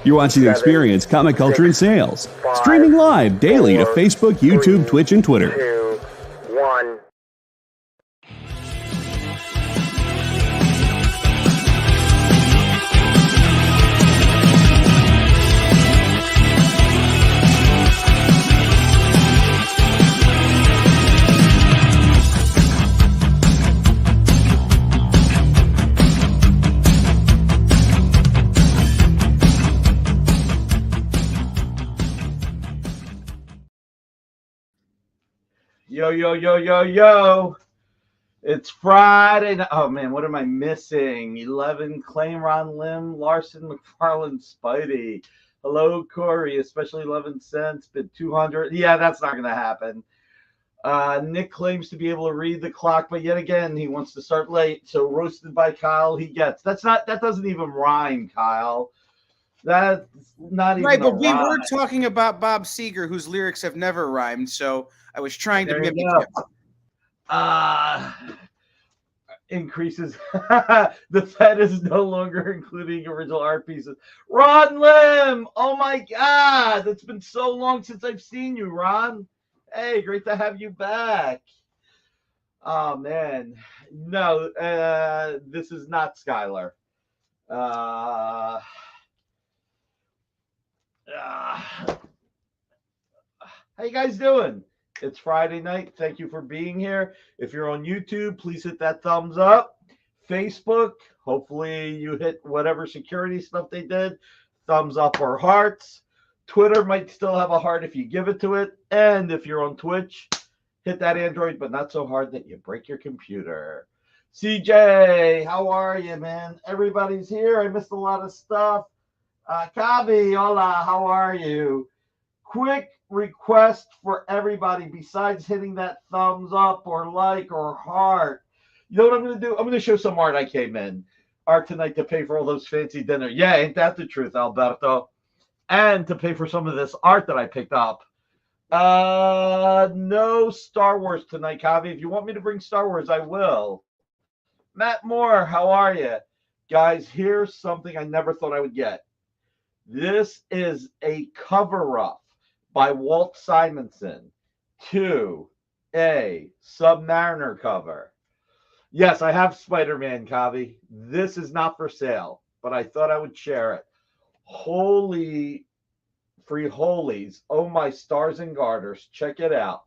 You're watching the Experience Comic Culture and Sales. Streaming live daily to Facebook, YouTube, Twitch, and Twitter. 2, 1. Yo, yo, yo, yo, yo. It's Friday. Oh, man, what am I missing? 11, Claim, Ron Lim, Larson, McFarlane, Spidey. Hello, Corey, especially 11 cents, bid 200. Yeah, that's not going to happen. Nick claims to be able to read the clock, but yet again, he wants to start late. So roasted by Kyle, he gets. That doesn't even rhyme, Kyle. That's not even right, but we rhyme. were talking about Bob Seger, whose lyrics have never rhymed, so I was trying to mimic him. Increases. The Fed is no longer including original art pieces. Ron Lim! Oh my God! It's been so long since I've seen you, Ron. Hey, great to have you back. Oh, man. No, this is not Skylar. How you guys doing? It's Friday night. Thank you for being here. If you're on YouTube, please hit that thumbs up. Facebook, hopefully you hit whatever security stuff they did. Thumbs up or hearts. Twitter might still have a heart if you give it to it. And if you're on Twitch, hit that Android, but not so hard that you break your computer. CJ, how are you, man? Everybody's here. I missed a lot of stuff. Kavage, hola, how are you? Quick request for everybody besides hitting that thumbs up or like or heart. You know what I'm going to do? I'm going to show some art I came in. Art tonight to pay for all those fancy dinner. Yeah, ain't that the truth, Alberto? And to pay for some of this art that I picked up. No Star Wars tonight, Kavage. If you want me to bring Star Wars, I will. Matt Moore, how are you? Guys, here's something I never thought I would get. This is a cover-up by Walt Simonson to a Submariner cover. Yes, I have Spider-Man, Kavage. This is not for sale, but I thought I would share it. Holy free holies. Oh, my stars and garters. Check it out.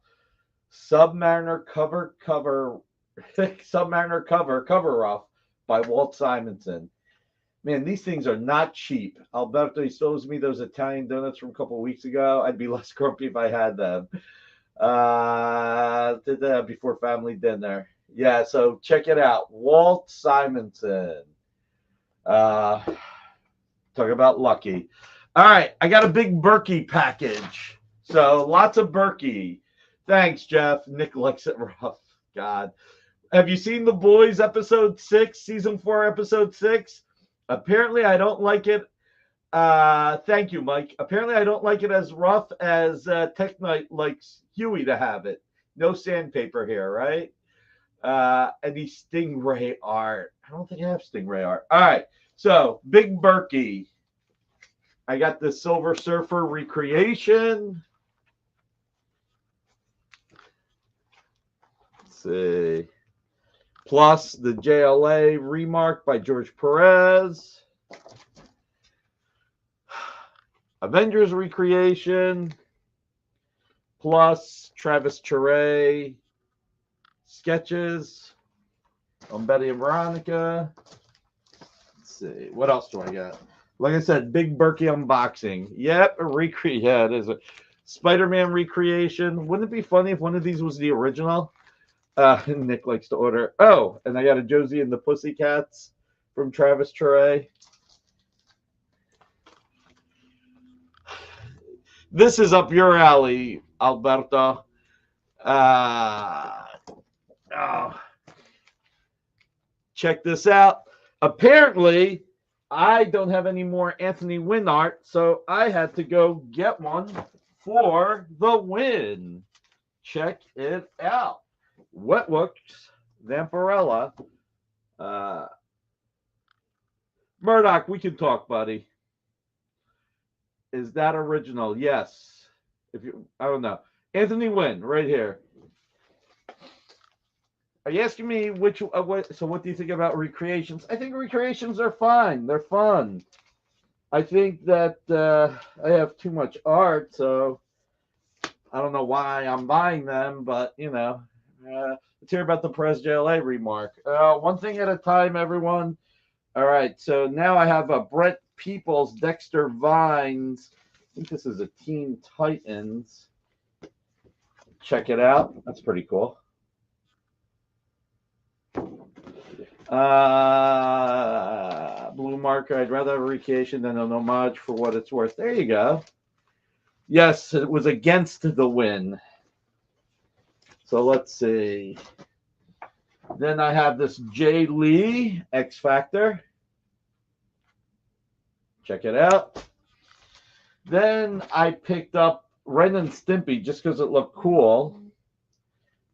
Submariner cover Submariner cover-up by Walt Simonson. Man, these things are not cheap. Alberto, he still owes me those Italian donuts from a couple of weeks ago. I'd be less grumpy if I had them. Did that before family dinner. Yeah, so check it out. Walt Simonson. Talk about lucky. All right, I got a big Burky package. So lots of Burky. Thanks, Jeff. Nick likes it rough. God. Have you seen The Boys episode 6, season 4, episode 6? Apparently, I don't like it. Thank you, Mike. Apparently, I don't like it as rough as Tech Knight likes Huey to have it. No sandpaper here, right? Any Stingray art. I don't think I have Stingray art. All right. So, Big Burky. I got the Silver Surfer recreation. Let's see. Plus the JLA remark by George Perez. Avengers recreation. Plus Travis Charest sketches on Betty and Veronica. Let's see. What else do I got? Like I said, Big Burky unboxing. Yep, a recreation. Yeah, it is a Spider-Man recreation. Wouldn't it be funny if one of these was the original? Nick likes to order. Oh, and I got a Josie and the Pussycats from Travis Charest. This is up your alley, Alberto. Check this out. Apparently, I don't have any more Anthony Wynn art, so I had to go get one for the win. Check it out. Wetworks, Vampirella. Murdoch, we can talk, buddy. Is that original? Yes. If you, I don't know. Anthony Wynn, right here. Are you asking me which? What? So, what do you think about recreations? I think recreations are fine. They're fun. I think that I have too much art, so I don't know why I'm buying them. But you know, let's hear about the Pres JLA remark. One thing at a time, everyone. All right. So now I have a Brett Peoples, Dexter Vines. I think this is a Teen Titans. Check it out. That's pretty cool. Blue marker. I'd rather have a recreation than an homage for what it's worth. There you go. Yes, it was against the win. So let's see. Then I have this Jay Lee X Factor. Check it out. Then I picked up Ren and Stimpy just because it looked cool.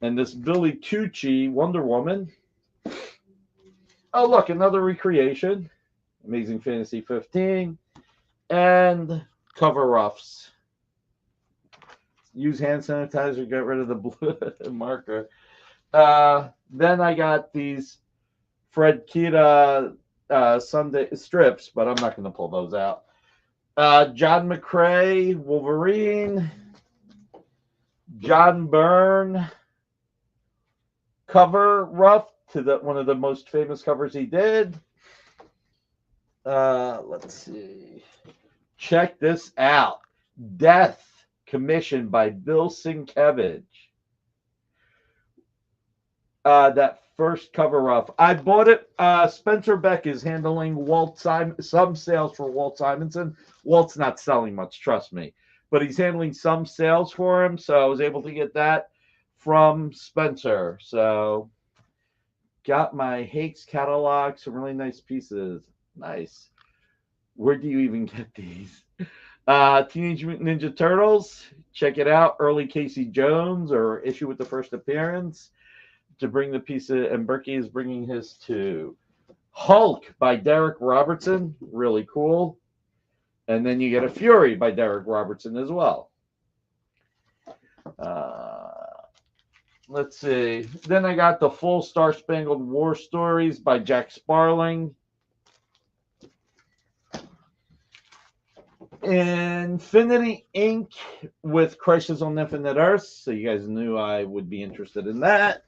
And this Billy Tucci Wonder Woman. Oh, look, another recreation. Amazing Fantasy 15. And cover roughs. Use hand sanitizer, get rid of the blue marker. Then I got these Fred Kita Sunday strips, but I'm not going to pull those out. John McCrae, Wolverine. John Byrne, cover rough to one of the most famous covers he did. Let's see. Check this out. Death, commissioned by Billson Kavage. That first cover rough. I bought it. Spencer Beck is handling some sales for Walt Simonson. Walt's not selling much, trust me. But he's handling some sales for him, so I was able to get that from Spencer. So got my Hakes catalog, some really nice pieces. Nice. Where do you even get these? Teenage Mutant Ninja Turtles. Check it out. Early Casey Jones, or issue with the first appearance. To bring the piece of, and Burky is bringing his too. Hulk by Derek Robertson. Really cool. And then you get a Fury by Derek Robertson as well. Let's see. Then I got the full Star Spangled War stories by Jack Sparling. Infinity Inc. with Crisis on Infinite Earths. So you guys knew I would be interested in that.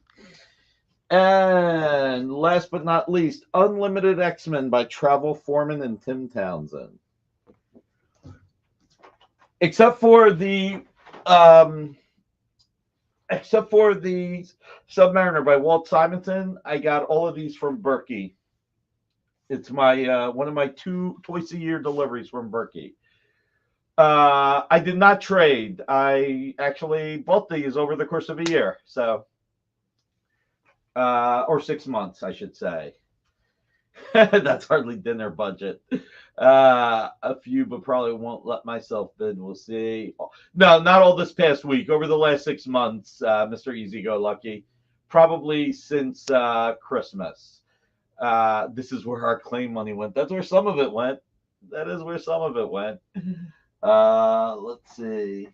And last but not least, Unlimited X-Men by Travel Foreman and Tim Townsend. Except for the Submariner by Walt Simonson, I got all of these from Burky. It's my one of my twice a year deliveries from Burky. I did not trade. I actually bought these over the course of a year, so or 6 months, I should say. That's hardly dinner budget. A few, but probably won't let myself bid. We'll see. No, not all this past week. Over the last 6 months, Mr. Easy Go Lucky. Probably since Christmas. This is where our claim money went. That's where some of it went. That is where some of it went. Let's see.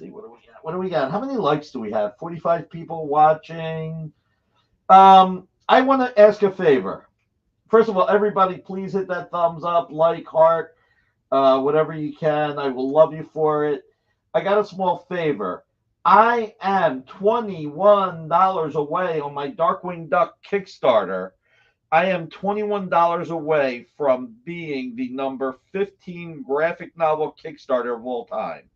What do we got? What do we got? How many likes do we have? 45 people watching. I want to ask a favor. First of all, everybody, please hit that thumbs up, like, heart, whatever you can. I will love you for it. I got a small favor. I am $21 away on my Darkwing Duck Kickstarter. I am $21 away from being the number 15 graphic novel Kickstarter of all time.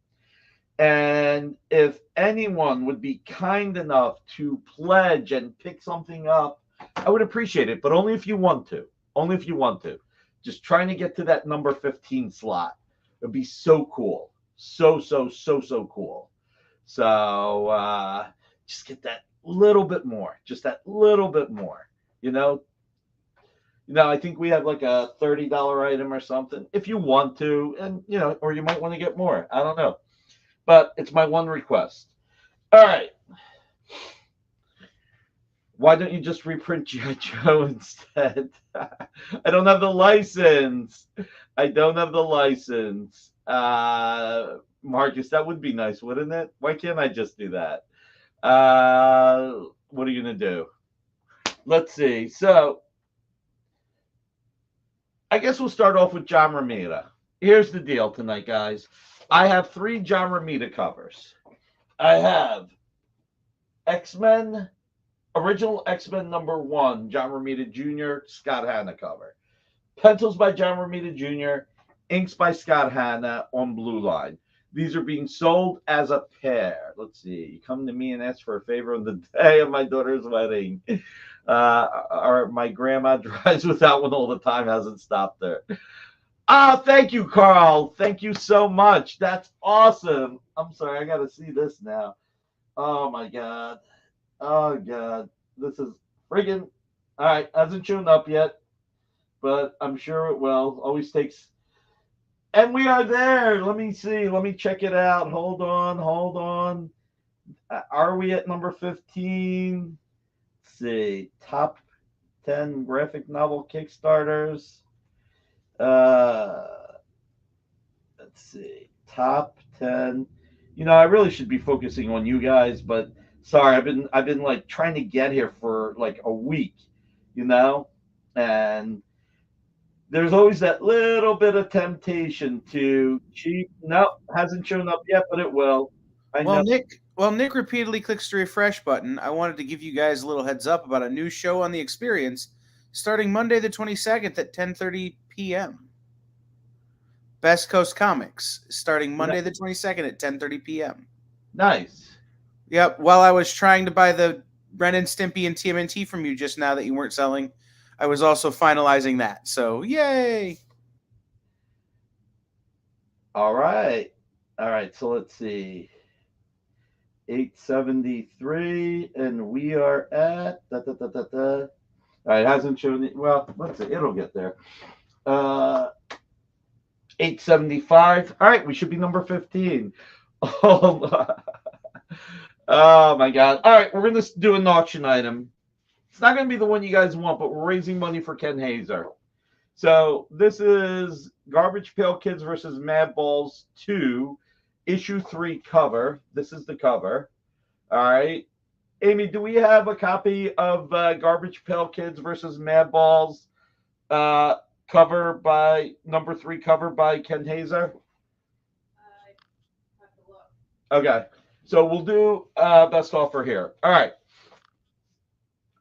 And if anyone would be kind enough to pledge and pick something up, I would appreciate it, but only if you want to. Only if you want to. Just trying to get to that number 15 slot. It would be so cool. So cool. So just get that little bit more. Just that little bit more. You know, I think we have like a $30 item or something. If you want to, and you know, or you might want to get more. I don't know. But it's my one request. All right. Why don't you just reprint G.I. Joe instead? I don't have the license. Marcus, that would be nice, wouldn't it? Why can't I just do that? What are you going to do? Let's see. So, I guess we'll start off with John Romita. Here's the deal tonight, guys. I have 3 John Romita covers. I have X-Men, original X-Men #1, John Romita Jr., Scott Hanna cover. Pencils by John Romita Jr., inks by Scott Hanna on Blue Line. These are being sold as a pair. Let's see. You come to me and ask for a favor on the day of my daughter's wedding. Or my grandma drives with that one all the time, hasn't stopped her. Thank you, Carl. Thank you so much. That's awesome. I'm sorry, I got to see this now. Oh, my God. Oh, God. This is friggin'. All right, hasn't shown up yet, but I'm sure it will. Always takes. And we are there. Let me see. Let me check it out. Hold on. Are we at number 15? Let's see. Top 10 graphic novel Kickstarters. Let's see. Top 10. You know, I really should be focusing on you guys, but sorry, I've been like trying to get here for like a week, you know? And there's always that little bit of temptation to cheat. No, hasn't shown up yet, but it will. I know. Nick repeatedly clicks the refresh button. I wanted to give you guys a little heads up about a new show on the Experience starting Monday the 22nd at 10:30 p.m. Best Coast Comics starting Monday the 22nd at 10:30 p.m. Nice. Yep. While I was trying to buy the Ren and Stimpy and TMNT from you just now that you weren't selling, I was also finalizing that. So, yay. All right. So let's see. 873, and we are at All right, hasn't shown it. Well, let's see. It'll get there. 875. All right, we should be number 15. Oh my God. All right, we're gonna do an auction item. It's not going to be the one you guys want, but we're raising money for Ken Haeser. So this is Garbage Pail Kids versus Mad Balls 2, issue 3 cover. This is the cover. All right. Amy, do we have a copy of Garbage Pail Kids versus Mad Balls cover by number 3 cover by Ken Haeser? I have to look. Okay. So we'll do best offer here. All right.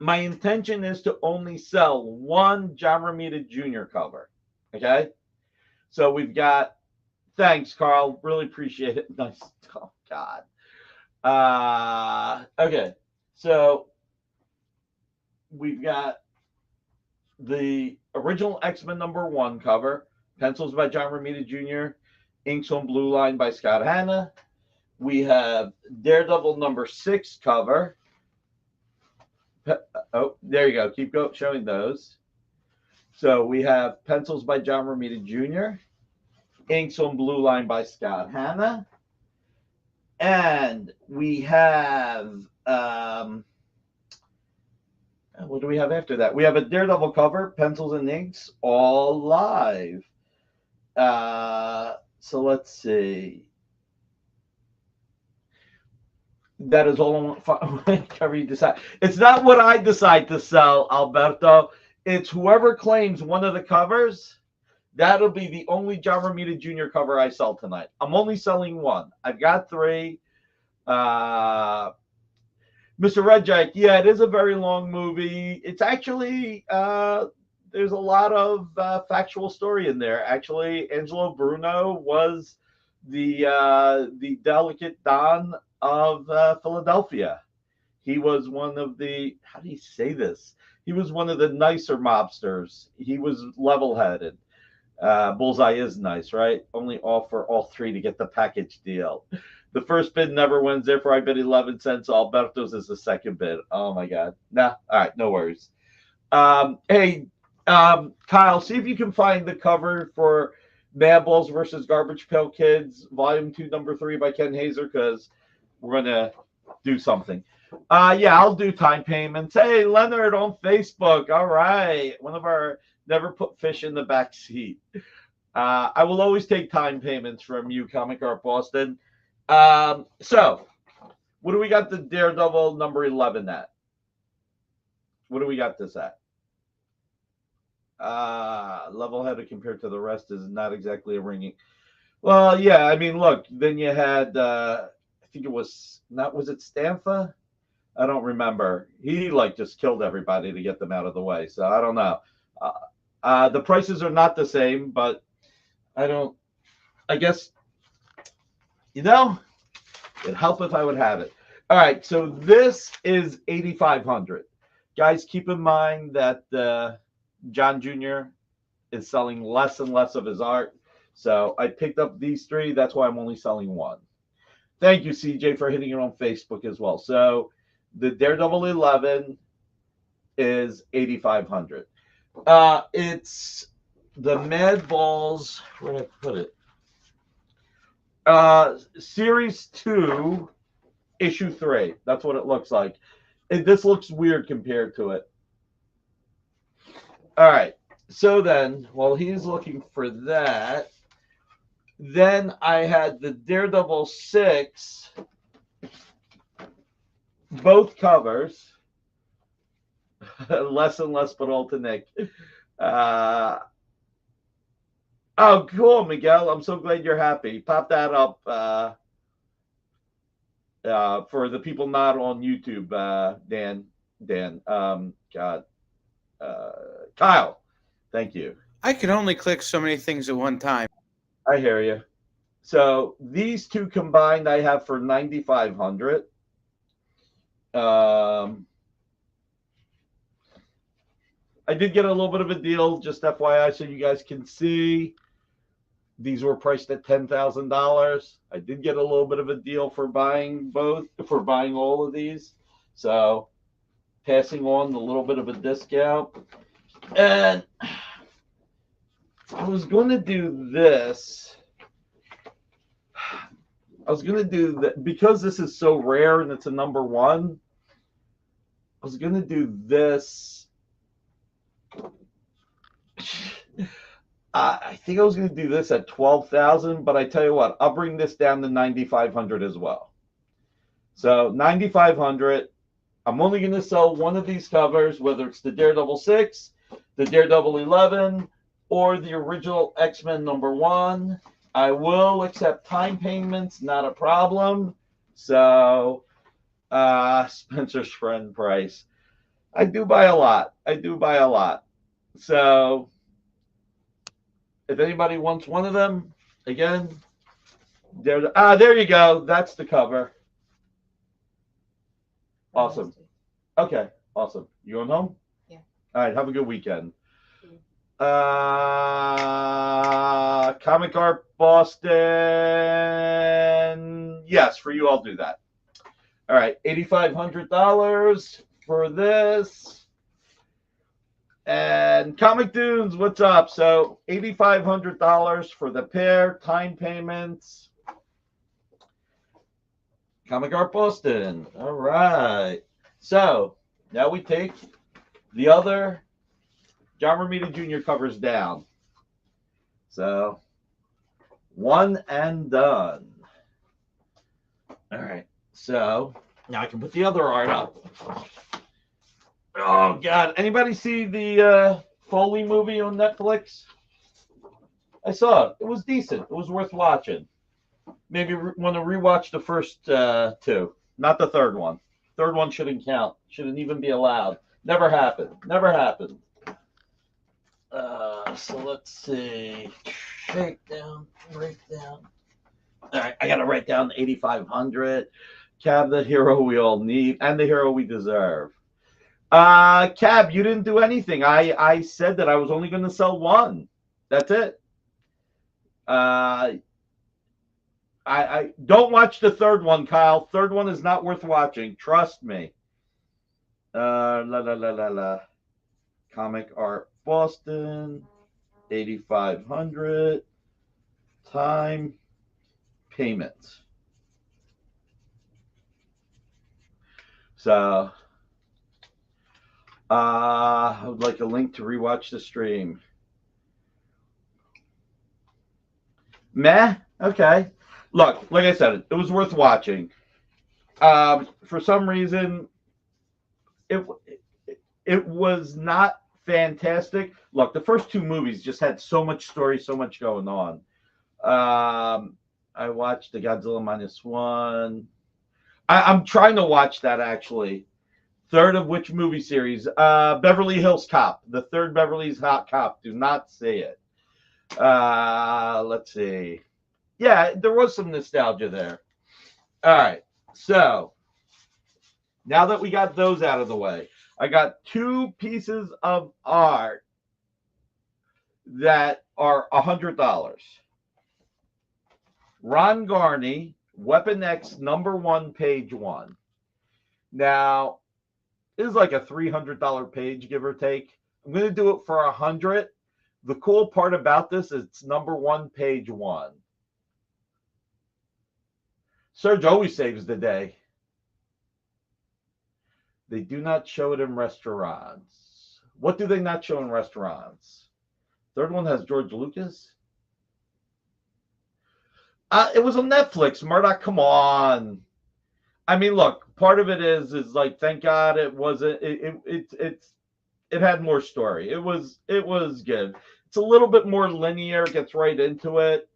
My intention is to only sell 1 John Romita Jr. cover. Okay? So we've got, thanks, Carl. Really appreciate it. Nice. Oh, God. Okay. So we've got the original X-Men #1 cover, pencils by John Romita Jr., inks on Blue Line by Scott Hanna. We have Daredevil #6 cover. Oh, there you go. Keep showing those. So we have pencils by John Romita Jr., inks on Blue Line by Scott Hanna, and we have what do we have after that? We have a Daredevil cover, pencils and inks, all live. So let's see. That is all whatever you decide. It's not what I decide to sell, Alberto. It's whoever claims one of the covers. That'll be the only John Romita Jr. cover I sell tonight. I'm only selling 1. I've got 3. Mr. Red Jack, yeah, it is a very long movie. It's actually there's a lot of factual story in there. Actually, Angelo Bruno was the delegate Don of Philadelphia. He was one of the, how do you say this? He was one of the nicer mobsters. He was level-headed. Bullseye is nice, right? Only offer all 3 to get the package deal. The first bid never wins. Therefore, I bid 11 cents. Alberto's is the second bid. Oh, my God. Nah. All right. No worries. Hey, Kyle, see if you can find the cover for Mad Balls versus Garbage Pail Kids, Volume 2, Number 3 by Ken Haeser, because we're going to do something. Yeah, I'll do time payments. Hey, Leonard on Facebook. All right. One of our never put fish in the back seat. I will always take time payments from you, Comic Art Boston. So, what do we got the Daredevil number 11 at? What do we got this at? Level-headed compared to the rest is not exactly a ringing. Well, yeah, I mean, look, then you had, I think it was, was it Stanfa? I don't remember. He, like, just killed everybody to get them out of the way, so I don't know. The prices are not the same, but I guess, it'd help if I would have it. All right, so this is 8,500. Guys, keep in mind that John Jr. is selling less and less of his art. So I picked up these three. That's why I'm only selling one. Thank you, CJ, for hitting it on Facebook as well. So the Daredevil 11 is 8,500. It's the Mad Balls. Where did I put it? Series 2, issue 3. That's what it looks like. This looks weird compared to it. All right. So then, while he's looking for that, then I had the Daredevil 6, both covers. Less and less, but all to Nick. Oh, cool, Miguel. I'm so glad you're happy. Pop that up for the people not on YouTube. Dan. Kyle. Thank you. I can only click so many things at one time. I hear you. So these two combined, I have for 9,500. I did get a little bit of a deal, just FYI, so you guys can see. These were priced at $10,000. I did get a little bit of a deal for buying all of these. So passing on a little bit of a discount. And I was going to do this. I was going to do that because this is so rare and it's a number 1. I was going to do this. I think I was going to do this at 12,000, but I tell you what, I'll bring this down to 9,500 as well. So 9,500. I'm only going to sell one of these covers, whether it's the Daredevil 6, the Daredevil 11, or the original X-Men number 1. I will accept time payments, not a problem. So, Spencer's friend price. I do buy a lot. So, if anybody wants one of them, again, there you go. That's the cover. Awesome. Okay, awesome. You going home? Yeah. All right, have a good weekend. Comic Art Boston. Yes, for you, I'll do that. All right, $8,500 for this. And Comic Dunes, what's up? So $8,500 for the pair, time payments. Comic Art Boston. All right. So now we take the other John Romita Jr. covers down. So one and done. All right. So now I can put the other art up. Oh God! Anybody see the Foley movie on Netflix? I saw it. It was decent. It was worth watching. Maybe want to rewatch the first 2, not the third one. Third one shouldn't count. Shouldn't even be allowed. Never happened. So let's see. Breakdown. All right, I gotta write down 8,500. Cab, the hero we all need, and the hero we deserve. Cab, you didn't do anything. I said that I was only going to sell one. That's it. I don't watch the third one, Kyle. Third one is not worth watching. Trust me. Comic Art Boston, 8,500. Time payments. So I would like a link to rewatch the stream. Meh. Okay. Look, like I said, it was worth watching. For some reason, it it was not fantastic. Look, the first two movies just had so much story, so much going on. I watched the Godzilla minus one. I'm trying to watch that actually. Third of which movie series? Beverly Hills Cop. The third Beverly Hills Cop. Do not see it. Let's see. Yeah, there was some nostalgia there. All right. So now that we got those out of the way, I got two pieces of art that are $100. Ron Garney, Weapon X #1, page 1. Now, this is like a $300 page, give or take. I'm going to do it for $100. The cool part about this is it's #1, page 1. Serge always saves the day. They do not show it in restaurants. What do they not show in restaurants? Third one has George Lucas. It was on Netflix. Murdoch, come on. I mean, look, part of it is like, thank God it wasn't. It had more story. It was good. It's a little bit more linear. It gets right into it.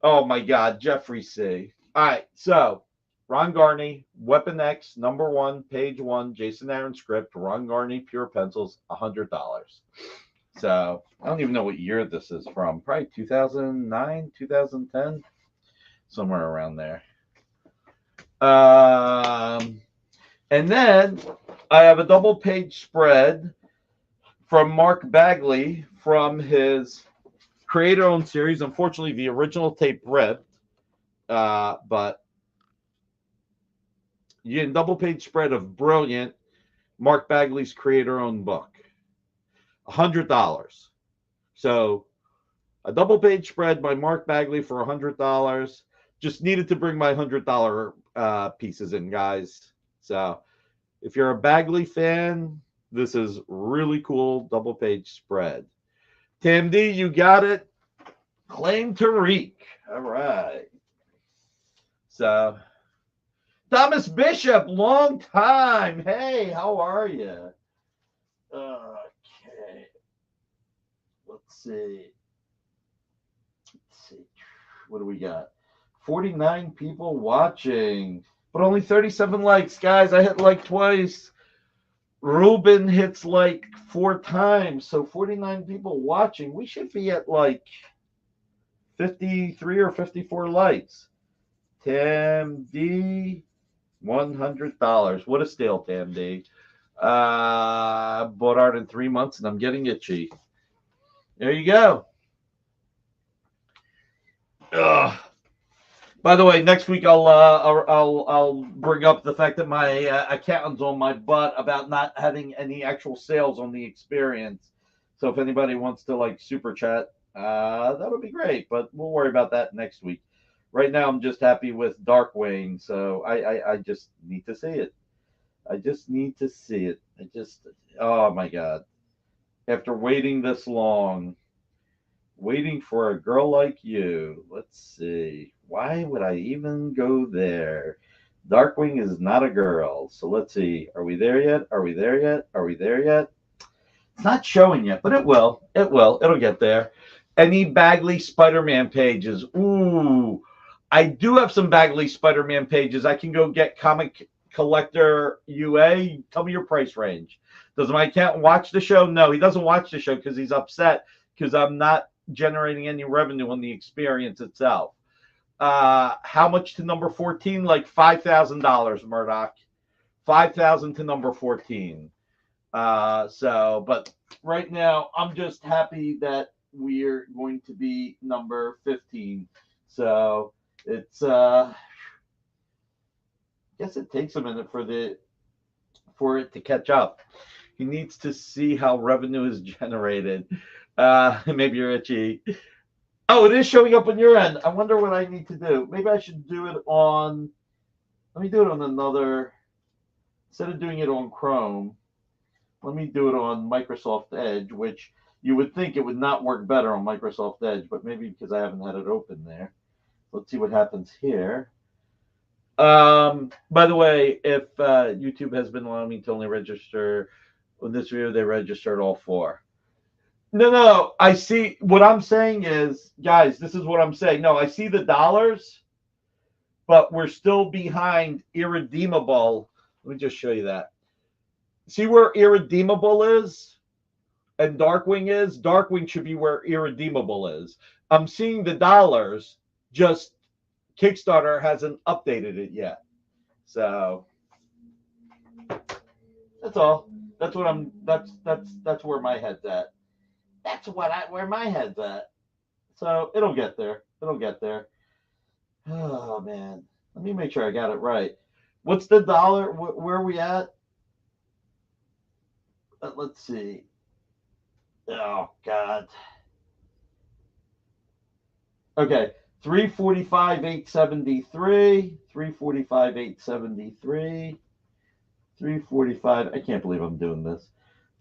Oh my God, Jeffrey C. All right, so Ron Garney, Weapon X, #1, page 1, Jason Aaron script, Ron Garney, pure pencils, $100. So I don't even know what year this is from. Probably 2009, 2010, somewhere around there. And then I have a double page spread from Mark Bagley from his creator-owned series. Unfortunately, the original tape ripped, but you get a double page spread of brilliant Mark Bagley's creator-owned book. $100. So a double page spread by Mark Bagley for $100. Just needed to bring my $100 pieces in, guys. So if you're a Bagley fan, this is really cool double page spread. Tim D, you got it. Claim to wreak. All right. So Thomas Bishop, long time. Hey, how are you? Okay. Let's see. What do we got? 49 people watching, but only 37 likes. Guys, I hit like twice. Ruben hits like 4 times. So 49 people watching. We should be at like 53 or 54 likes. Tam D, $100. What a steal, Tam D. Bought art in 3 months and I'm getting itchy. There you go. Ugh. By the way, next week I'll bring up the fact that my accountant's on my butt about not having any actual sales on the experience. So if anybody wants to like super chat, that would be great. But we'll worry about that next week. Right now, I'm just happy with Darkwing, so I just need to see it. I just need to see it. Oh my God! After waiting this long. Waiting for a girl like you. Let's see. Why would I even go there? Darkwing is not a girl. So let's see. Are we there yet? Are we there yet? Are we there yet? It's not showing yet, but it will. It will. It'll get there. Any Bagley Spider-Man pages? Ooh. I do have some Bagley Spider-Man pages. I can go get Comic Collector UA. Tell me your price range. Does my accountant watch the show? No, he doesn't watch the show because he's upset because I'm not generating any revenue on the experience itself. How much to #14? Like $5,000, Murdoch. 5,000 to #14. But right now I'm just happy that we're going to be #15. So it's I guess it takes a minute for it to catch up. He needs to see how revenue is generated. Maybe you're itchy. Oh, it is showing up on your end. I wonder what I need to do. Maybe I should do it on. Let me do it on another. Instead of doing it on Chrome, let me do it on Microsoft Edge, which You would think it would not work better on Microsoft Edge, but maybe because I haven't had it open there. Let's see what happens here. By the way, if YouTube has been allowing me to only register on this video, they registered all 4. No. I see. What I'm saying is, guys, this is what I'm saying. No, I see the dollars, but we're still behind irredeemable. Let me just show you that. See where irredeemable is and Darkwing is? Darkwing should be where irredeemable is. I'm seeing the dollars, just Kickstarter hasn't updated it yet. So that's all. That's what I'm that's where my head's at. That's where my head's at. So it'll get there. It'll get there. Oh man. Let me make sure I got it right. What's the dollar? Where are we at? Let's see. Oh God. Okay. 345,873, 345,873, 345. I can't believe I'm doing this.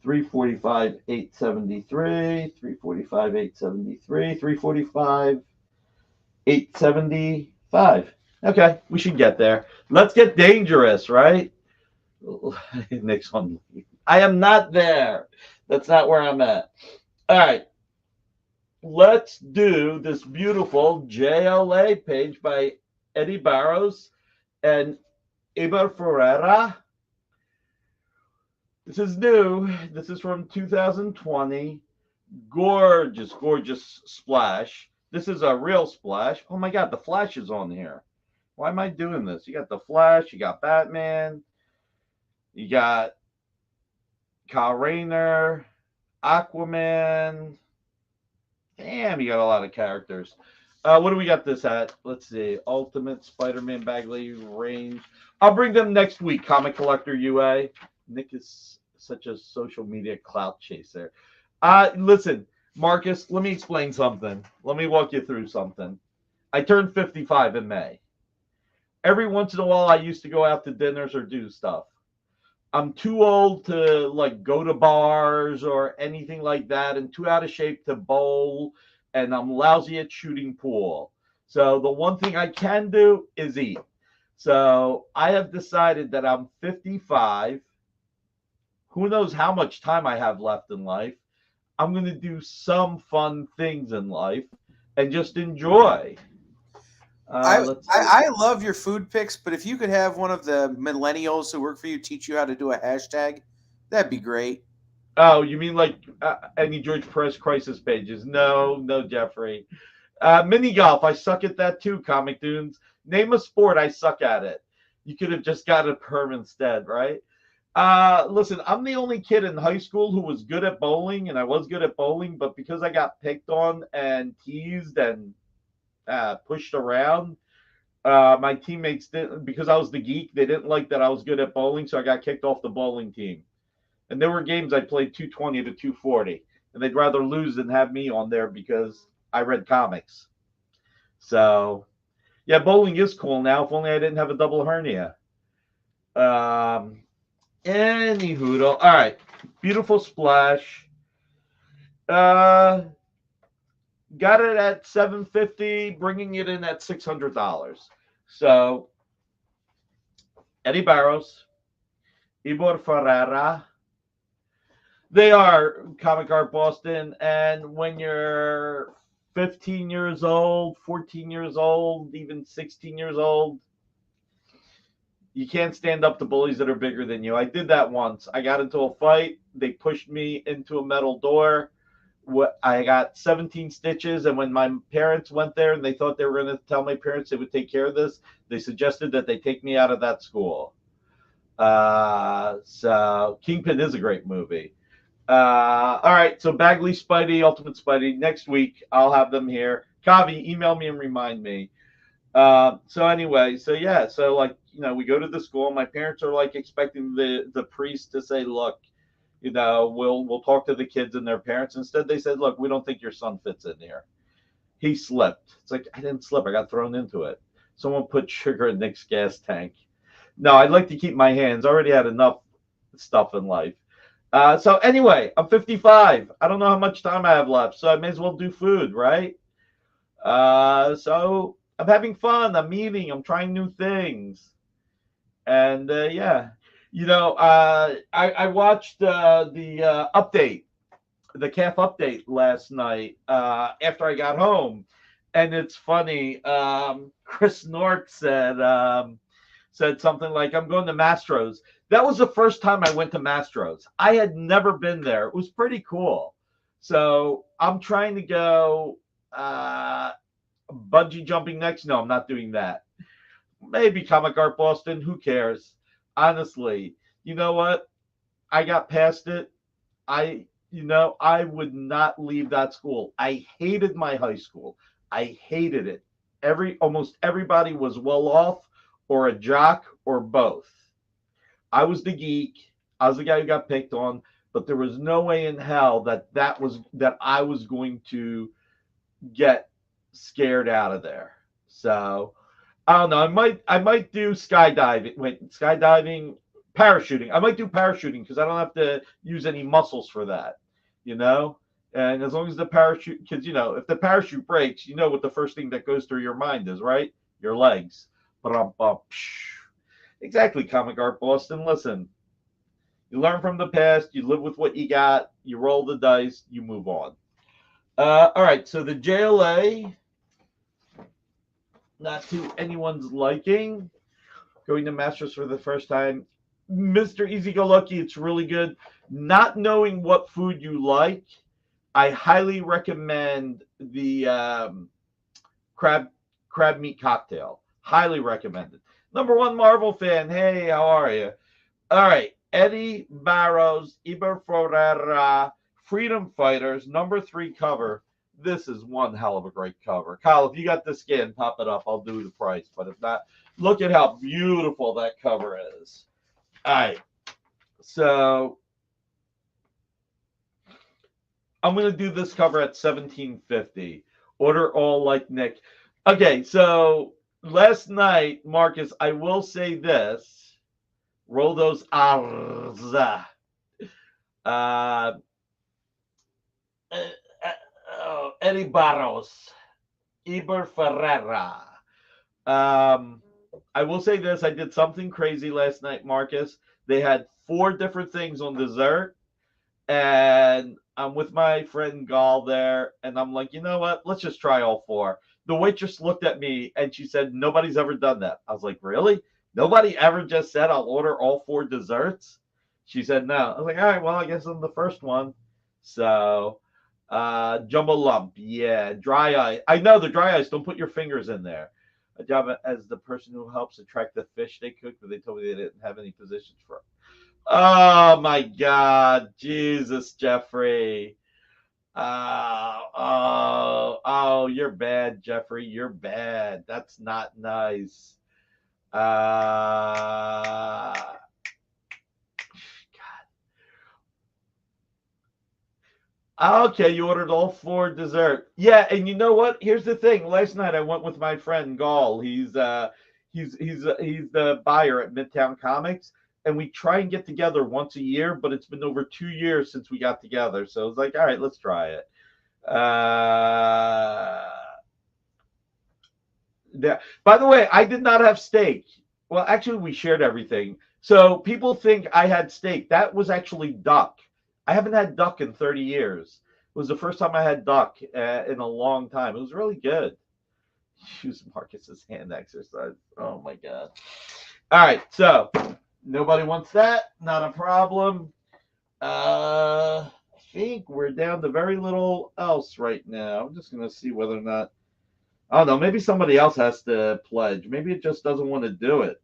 345,873, 345,873, 345,875. Okay, we should get there. Let's get dangerous, right? Nick's on. I am not there. That's not where I'm at. All right. Let's do this beautiful JLA page by Eddie Barrows and Iber Ferreira. This is new. This is from 2020. Gorgeous, gorgeous splash. This is a real splash. Oh my God, the Flash is on here. Why am I doing this? You got the Flash, you got Batman, you got Kyle Rayner, Aquaman. Damn, you got a lot of characters. What do we got this at? Let's see. Ultimate Spider-Man Bagley range. I'll bring them next week. Comic Collector UA. Nick is such a social media clout chaser. Listen, Marcus, let me explain something. Let me walk you through something. I turned 55 in May. Every once in a while, I used to go out to dinners or do stuff. I'm too old to like go to bars or anything like that, and too out of shape to bowl, and I'm lousy at shooting pool. So the one thing I can do is eat. So I have decided that I'm 55. Who knows how much time I have left in life. I'm going to do some fun things in life and just enjoy. I love your food picks, but if you could have one of the millennials who work for you teach you how to do a hashtag, that'd be great. Oh, you mean like any George Press crisis pages? No, Jeffrey. Mini golf, I suck at that too, Comic Dunes. Name a sport, I suck at it. You could have just got a perm instead, right? Listen, I'm the only kid in high school who was good at bowling, and I was good at bowling, but because I got picked on and teased and pushed around, my teammates didn't, because I was the geek, they didn't like that I was good at bowling, so I got kicked off the bowling team. And there were games I played 220 to 240, and they'd rather lose than have me on there because I read comics. So, yeah, bowling is cool now. If only I didn't have a double hernia. Any hoodle. All right. Beautiful splash. Got it at $750, bringing it in at $600. So, Eddie Barrows, Iber Ferreira. They are Comic Art Boston, and when you're 15 years old, 14 years old, even 16 years old, you can't stand up to bullies that are bigger than you. I did that once. I got into a fight. They pushed me into a metal door. I got 17 stitches, and when my parents went there and they thought they were going to tell my parents they would take care of this, they suggested that they take me out of that school. So Kingpin is a great movie. All right, so Bagley, Spidey, Ultimate Spidey. Next week, I'll have them here. Kavi, email me and remind me. So anyway, so yeah, so like, you know, we go to the school. My parents are like expecting the priest to say, look, you know, we'll talk to the kids and their parents. Instead, they said, look, we don't think your son fits in here. He slipped. It's like, I didn't slip. I got thrown into it. Someone put sugar in Nick's gas tank. No, I'd like to keep my hands. I already had enough stuff in life. So anyway, I'm 55. I don't know how much time I have left, so I may as well do food, right? So I'm having fun. I'm eating. I'm trying new things. And yeah, I watched the update, the calf update last night after I got home, and it's funny. Chris Nork said something like, "I'm going to Mastro's." That was the first time I went to Mastro's. I had never been there. It was pretty cool. So I'm trying to go bungee jumping next. No, I'm not doing that. Maybe Comic Art Boston. Who cares? Honestly, you know what? I got past it. I would not leave that school. I hated my high school. I hated it. Almost everybody was well off or a jock or both. I was the geek. I was the guy who got picked on, but there was no way in hell that I was going to get scared out of there. So I don't know. I might do skydiving. Wait, skydiving, parachuting. I might do parachuting because I don't have to use any muscles for that, And as long as the parachute, because if the parachute breaks, what the first thing that goes through your mind is, right? Your legs. Exactly, Comic Art Boston. Listen, you learn from the past. You live with what you got. You roll the dice. You move on. All right. So the JLA. Not to anyone's liking. Going to Masters for the first time. Mr. Easy-Go-Lucky, it's really good. Not knowing what food you like, I highly recommend the crab meat cocktail. Highly recommended. Number one Marvel fan. Hey, how are you? All right. Eddie Barrows, Iber Ferreira, Freedom Fighters, number 3 cover. This is one hell of a great cover. Kyle, if you got the skin, pop it up. I'll do the price. But if not, look at how beautiful that cover is. All right. So I'm going to do this cover at $17.50. Order all like Nick. Okay, so last night, Marcus, I will say this. Roll those R's. Eddie Barrows, Iber Ferreira. I will say this. I did something crazy last night, Marcus. They had 4 different things on dessert. And I'm with my friend Gal there. And I'm like, you know what? Let's just try all 4. The waitress looked at me and she said, nobody's ever done that. I was like, really? Nobody ever just said, I'll order all 4 desserts? She said, no. I was like, all right, well, I guess I'm the first one. So... jumbo lump, yeah. Dry eye. I know the dry eyes. Don't put your fingers in there. A job as the person who helps attract the fish they cook, but they told me they didn't have any positions for. Oh my God, Jesus, Jeffrey. Oh, you're bad, Jeffrey. You're bad. That's not nice. Okay, you ordered all 4 dessert. Yeah, and you know what? Here's the thing. Last night I went with my friend Gall. He's the buyer at Midtown Comics, and we try and get together once a year, but it's been over 2 years since we got together. So it's like, all right, let's try it. Yeah. By the way, I did not have steak. Well, actually, we shared everything. So people think I had steak. That was actually duck. I haven't had duck in 30 years. It was the first time I had duck in a long time. It was really good. Use Marcus's hand exercise. Oh, my God. All right. So nobody wants that. Not a problem. I think we're down to very little else right now. I'm just going to see whether or not. I don't know. Maybe somebody else has to pledge. Maybe it just doesn't want to do it.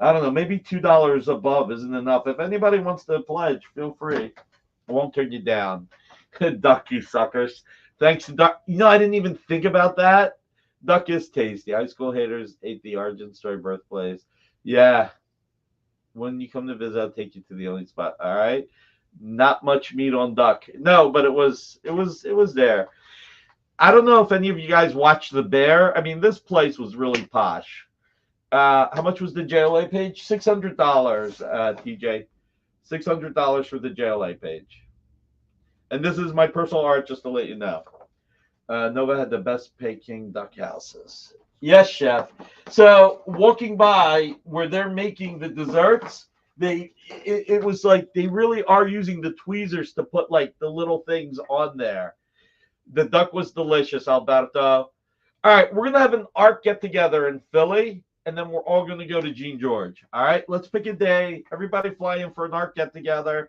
I don't know. Maybe $2 above isn't enough. If anybody wants to pledge, feel free. I won't turn you down. Duck, you suckers. Thanks to Duck. I didn't even think about that. Duck is tasty. High school haters hate the origin story birthplace. Yeah. When you come to visit, I'll take you to the only spot. All right. Not much meat on duck. No, but it was there. I don't know if any of you guys watched The Bear. I mean, this place was really posh. How much was the JLA page? $600, TJ. $600 for the JLA page. And this is my personal art, just to let you know. Nova had the best Peking duck houses. Yes, chef. So walking by where they're making the desserts, it was like they really are using the tweezers to put like the little things on there. The duck was delicious, Alberto. All right, we're gonna have an art get together in Philly, and then we're all gonna go to Gene George. All right, let's pick a day. Everybody fly in for an art get together.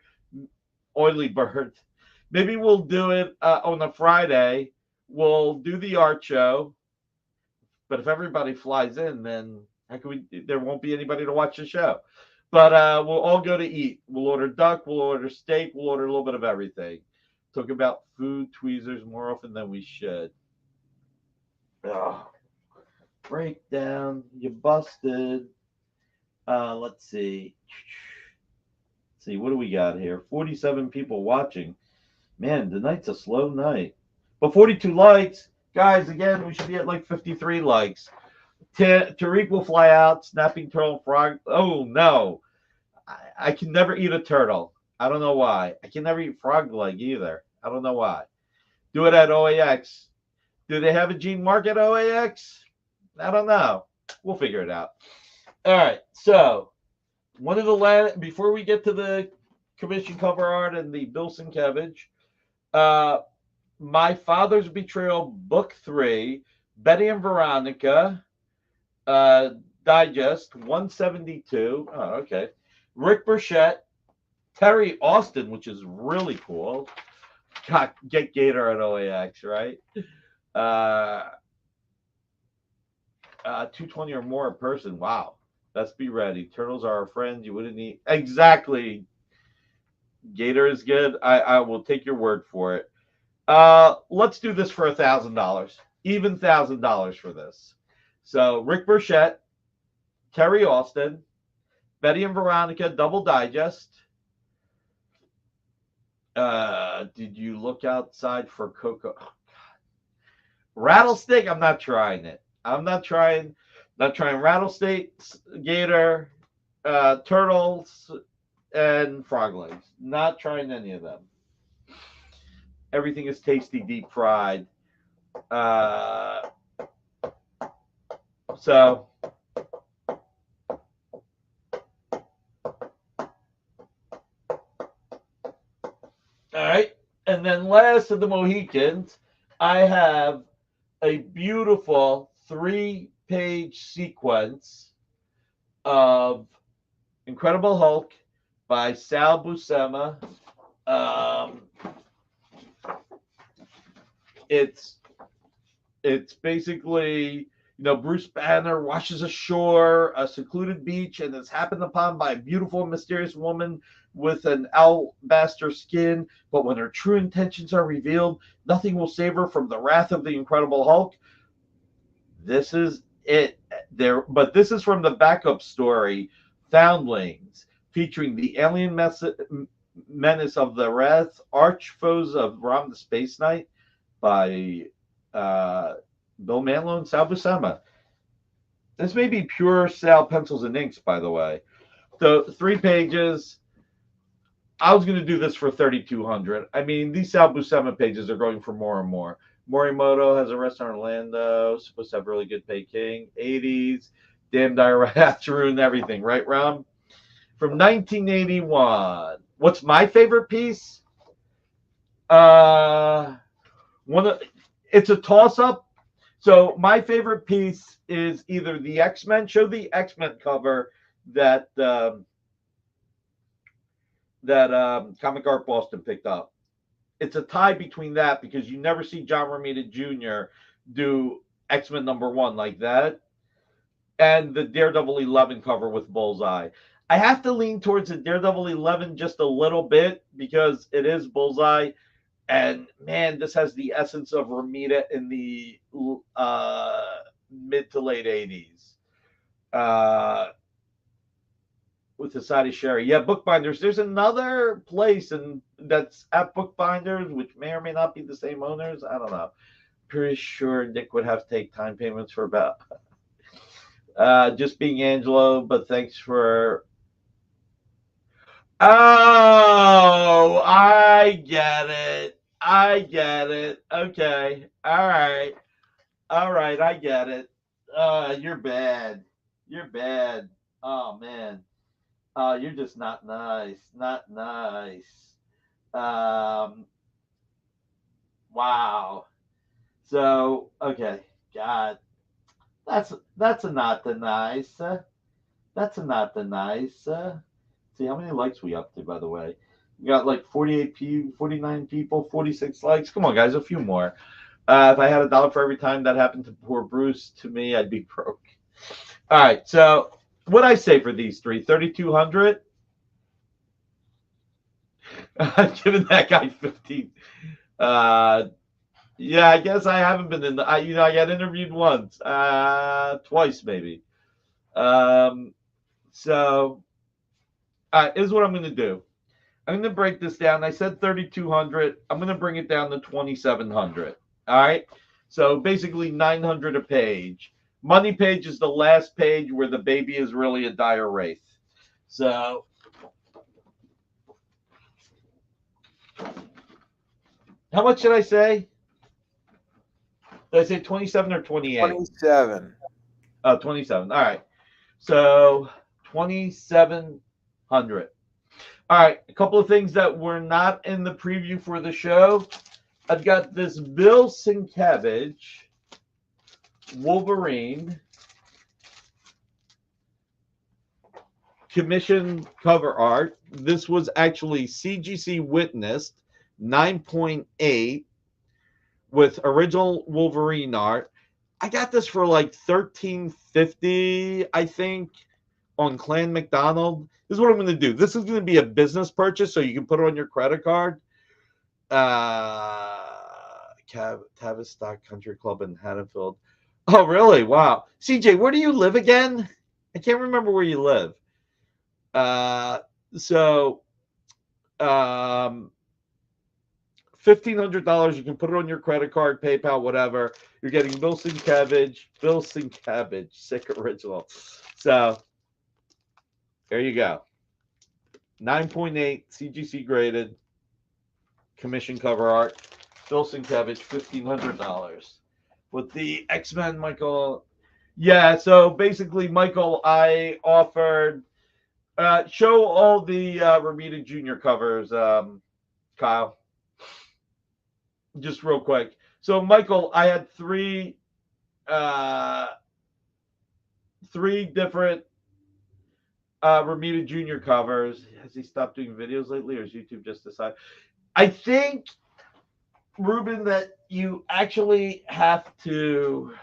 Oily bird. Maybe we'll do it on a Friday. We'll do the art show. But if everybody flies in, then how can we? There won't be anybody to watch the show. But we'll all go to eat. We'll order duck. We'll order steak. We'll order a little bit of everything. Talk about food tweezers more often than we should. Oh, breakdown. You busted. Let's see. What do we got here? 47 people watching. Man, tonight's a slow night. But 42 likes. Guys, again, we should be at like 53 likes. Tariq will fly out. Snapping turtle frog. Oh, no. I can never eat a turtle. I don't know why. I can never eat frog leg either. I don't know why. Do it at OAX. Do they have a Gene Mark at OAX? I don't know. We'll figure it out. All right. So, one of the last, before we get to the commission cover art and the Billson Kavage, My Father's Betrayal, Book 3, Betty and Veronica, Digest, 172. Oh, okay. Rick Burchett, Terry Austin, which is really cool. God, get Gator at OAX, right? 220 or more a person. Wow. Let's be ready. Turtles are our friends. You wouldn't need. Exactly. Gator is good. I will take your word for it. Let's do this for $1,000. Even $1,000 for this. So Rick Burchett, Terry Austin, Betty and Veronica, double digest. Did you look outside for Coco? Oh, God. Rattlesnake, I'm not trying it. I'm not trying rattlesnake, gator, turtles, and frog legs. Not trying any of them. Everything is tasty, deep fried. So all right. And then last of the Mohicans, I have a beautiful 3-page sequence of Incredible Hulk by Sal Buscema. It's basically, Bruce Banner washes ashore a secluded beach and is happened upon by a beautiful, mysterious woman with an alabaster skin. But when her true intentions are revealed, nothing will save her from the wrath of the Incredible Hulk. This is it. But this is from the backup story, Foundlings, featuring the alien menace of the Wrath, arch foes of Rom the Space Knight, by Bill Manlow and Sal Buscema. This may be pure Sal pencils and inks, by the way. So 3 pages. I was going to do this for $3,200. I mean, these Sal Buscema pages are going for more and more. Morimoto has a restaurant in Orlando. Supposed to have really good Peking. 80s. Damn Dire Rats ruined everything, right, Rom? From 1981. What's my favorite piece? It's a toss-up. So my favorite piece is either the X-Men. Show the X-Men cover that Comic Art Boston picked up. It's a tie between that, because you never see John Romita Jr. do X-Men #1 like that, and the Daredevil 11 cover with Bullseye. I have to lean towards the Daredevil 11 just a little bit because it is Bullseye. And man, this has the essence of Romita in the mid to late 80s. With the side of Sherry. Yeah, Bookbinders. There's another place that's at Bookbinders, which may or may not be the same owners. I don't know. Pretty sure Nick would have to take time payments for about just being Angelo, but thanks for. Oh, I get it. I get it. Okay. All right. All right. I get it. You're bad. You're bad. Oh man. You're just not nice. Not nice. Um. Wow. So okay. God. That's a not the nice. That's a not the nice. See how many likes we up to, by the way. We got like 49 people, 46 likes. Come on, guys, a few more. If I had $1 for every time that happened to poor Bruce, to me, I'd be broke. All right, so what I say for these three, 3,200. I'm giving that guy 15. Yeah, I guess I haven't been in the. I got interviewed once, twice maybe. So, here's what I'm going to do. I'm going to break this down. I said 3,200. I'm going to bring it down to 2,700. All right. So basically 900 a page. Money page is the last page where the baby is really a dire wraith. So how much did I say? Did I say 27 or 28? 27. 27. All right. So 2,700. All right, a couple of things that were not in the preview for the show. I've got this Billson Kavage Wolverine commission cover art. This was actually CGC witnessed 9.8 with original Wolverine art. I got this for like $13.50, I think, on Clan McDonald. This is what I'm going to do. This is going to be a business purchase, so you can put it on your credit card. Tavistock Country Club in Haddonfield. Oh, really? Wow. CJ, where do you live again? I can't remember where you live. $1,500. You can put it on your credit card, PayPal, whatever. You're getting Billson Kavage, sick original. So there you go. 9.8 CGC graded commission cover art. Billson Kavage, $1,500. With the X-Men, Michael. Yeah, so basically, Michael, I offered show all the Romita Jr. covers, Kyle. Just real quick. So, Michael, I had three different Romita Jr. covers. Has he stopped doing videos lately, or has YouTube just decided? I think, Ruben, that you actually have to.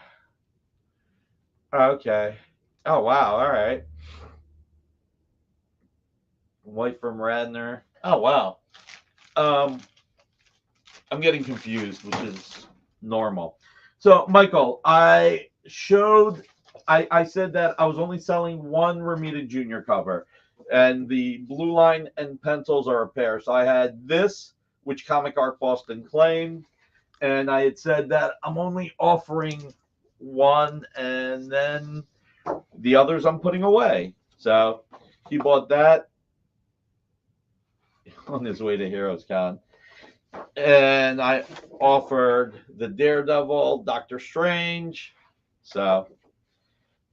Okay. Oh, wow. All right. Wife from Radner. Oh, wow. I'm getting confused, which is normal. So, Michael, I said that I was only selling one Romita Jr. cover, and the blue line and pencils are a pair. So I had this, which Comic Art Boston claimed, and I had said that I'm only offering one, and then the others I'm putting away. So he bought that on his way to Heroes Con. And I offered the Daredevil, Doctor Strange. So,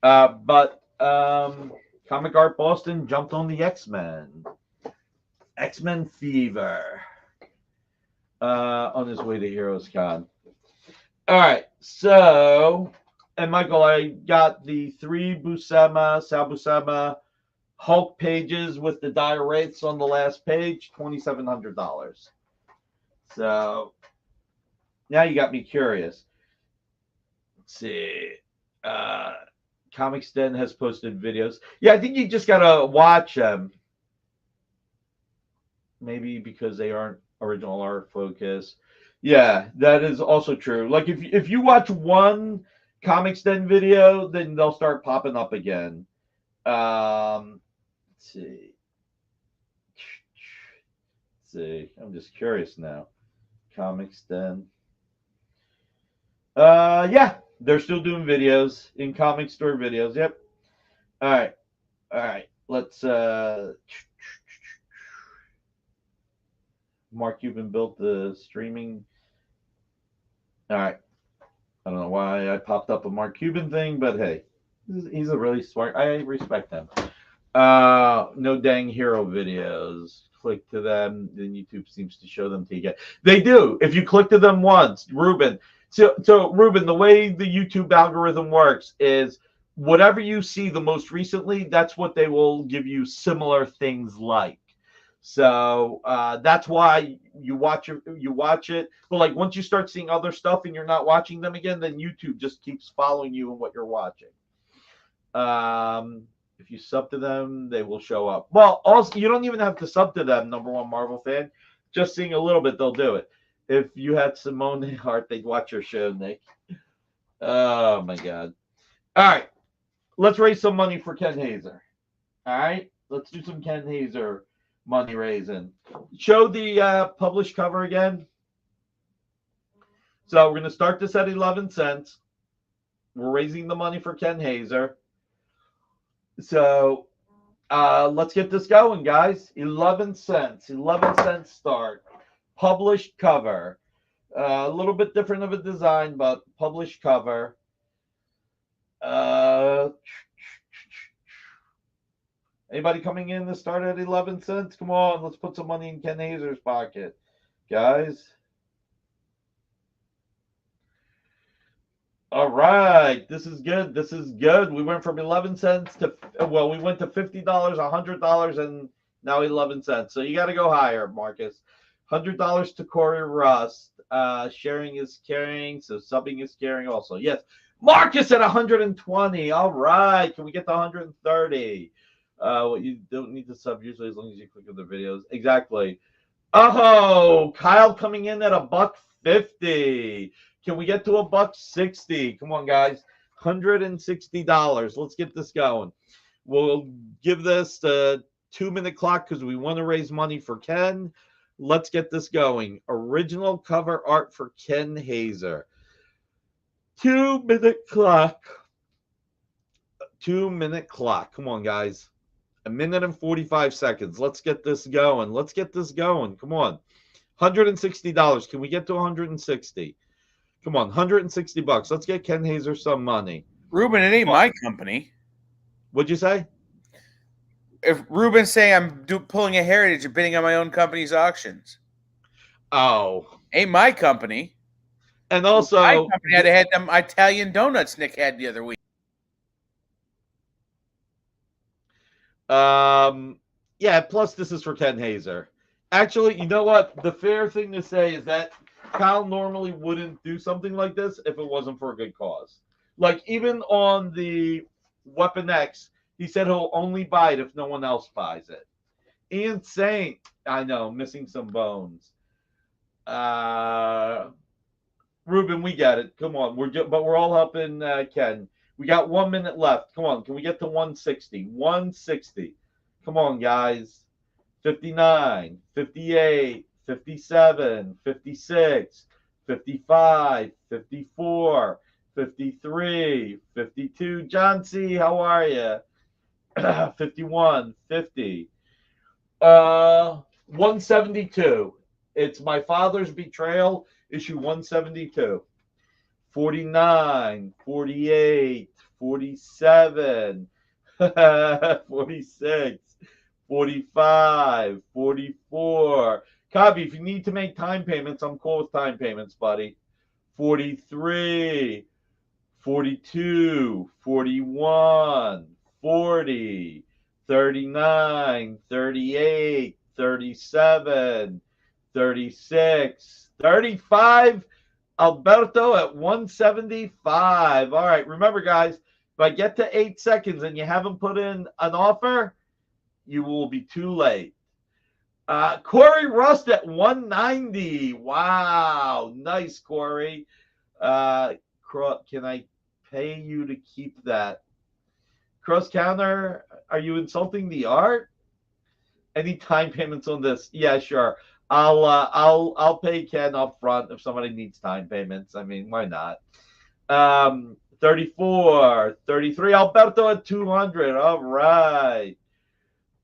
but Comic Art Boston jumped on the X-Men. X-Men Fever on his way to Heroes Con. All right, so, and Michael, I got the 3 Sal Buscema Hulk pages with the dire wraiths on the last page, $2,700. So now you got me curious. Let's see. Comics Den has posted videos. Yeah, I think you just gotta watch them. Maybe because they aren't original art focus. Yeah, that is also true. Like if you watch one Comics Den video, then they'll start popping up again. Let's see. I'm just curious now. Comics Den. Yeah, they're still doing videos in comic store videos. Yep. All right. Let's Mark Cuban built the streaming. All right. I don't know why I popped up a Mark Cuban thing, but hey, he's a really smart. I respect him. No dang hero videos. Click to them, then YouTube seems to show them to you. They do. If you click to them once, Ruben. So Ruben, the way the YouTube algorithm works is whatever you see the most recently, that's what they will give you similar things like. So that's why you watch it. But like once you start seeing other stuff and you're not watching them again, then YouTube just keeps following you and what you're watching. If you sub to them, they will show up. Well, also you don't even have to sub to them, number one Marvel fan. Just seeing a little bit, they'll do it. If you had Simone Hart, they'd watch your show, Nick. Oh my God. All right. Let's raise some money for Ken Haeser. All right. Let's do some Ken Haeser money raising. Show the published cover again. So we're going to start this at 11 cents. We're raising the money for Ken Haeser. So let's get this going, guys. 11 cents. 11 cents start. Published cover. A little bit different of a design, but published cover. Anybody coming in to start at 11 cents? Come on, let's put some money in Ken Haeser's pocket, guys. All right, this is good. This is good. We went from 11 cents to, well, we went to $50, $100, and now 11 cents. So you got to go higher, Marcus. $100 to Corey Rust. Sharing is caring, so subbing is caring also. Yes, Marcus at 120. All right, can we get to 130? What you don't need to sub usually as long as you click on the videos. Exactly. Oh, Kyle coming in at $1.50. Can we get to $1.60? Come on, guys. $160. Let's get this going. We'll give this a 2-minute clock because we want to raise money for Ken. Let's get this going. Original cover art for Ken Haeser. 2-minute clock. 2-minute clock. Come on, guys. 1 minute and 45 seconds. Let's get this going. Let's get this going. Come on. $160. Can we get to 160? Come on, 160 bucks. Let's get Ken Haeser some money. Ruben, it ain't my company. What'd you say? If Ruben's saying I'm pulling a heritage and bidding on my own company's auctions. Oh. Ain't my company. And also, my company had to have them Italian donuts Nick had the other week. Yeah, plus this is for Ken Haeser. Actually, you know what? The fair thing to say is that Kyle normally wouldn't do something like this if it wasn't for a good cause. Like, even on the Weapon X, he said he'll only buy it if no one else buys it. Ian Saint, I know, missing some bones. Ruben, we get it. Come on. But we're all helping Ken. We got 1 minute left. Come on. Can we get to 160? 160. Come on, guys. 59, 58, 57, 56, 55, 54, 53, 52. John C., how are you? 51, 50. 172. It's My Father's Betrayal, issue 172. 49, 48, 47, 46, 45, 44. Kavi, if you need to make time payments, I'm cool with time payments, buddy. 43, 42, 41, 40, 39, 38, 37, 36, 35. Alberto at 175. All right, remember, guys, if I get to 8 seconds and you haven't put in an offer, you will be too late. Corey Rust at 190. Wow, nice, Corey. Can I pay you to keep that? Cross counter, are you insulting the art? Any time payments on this? Yeah, sure. I'll pay Ken up front if somebody needs time payments. I mean, why not? 34, 33. Alberto at 200. All right.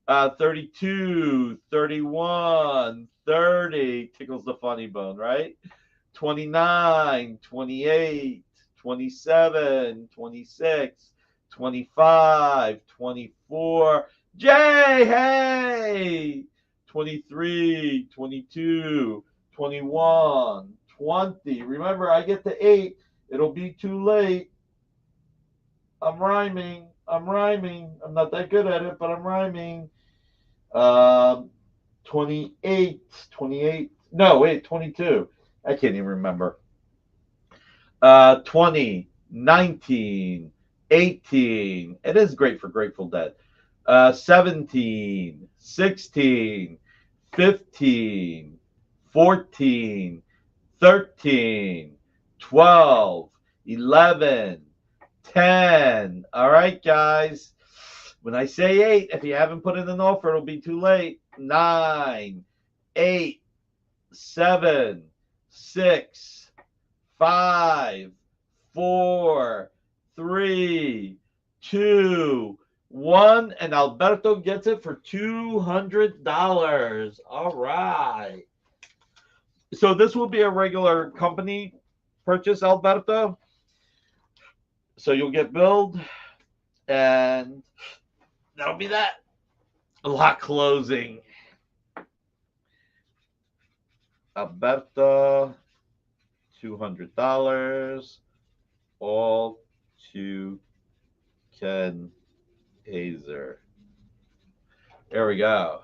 32, 31, 30. Tickles the funny bone, right? 29, 28, 27, 26, 25, 24. Jay, hey! 23, 22, 21, 20. Remember, I get to 8. It'll be too late. I'm rhyming. I'm not that good at it, but I'm rhyming. 28. No, wait, 22. I can't even remember. 20, 19, 18. It is great for Grateful Dead. 17, 16, 15, 14, 13, 12, 11, 10. All right, guys. When I say 8, if you haven't put in an offer, it'll be too late. 9, 8, 7, 6, 5, 4, 3, 2, 1. And Alberto gets it for $200. All right. So this will be a regular company purchase, Alberto. So you'll get billed, and that'll be that. Lot closing. Alberto, $200. All to Ken Haeser. There we go.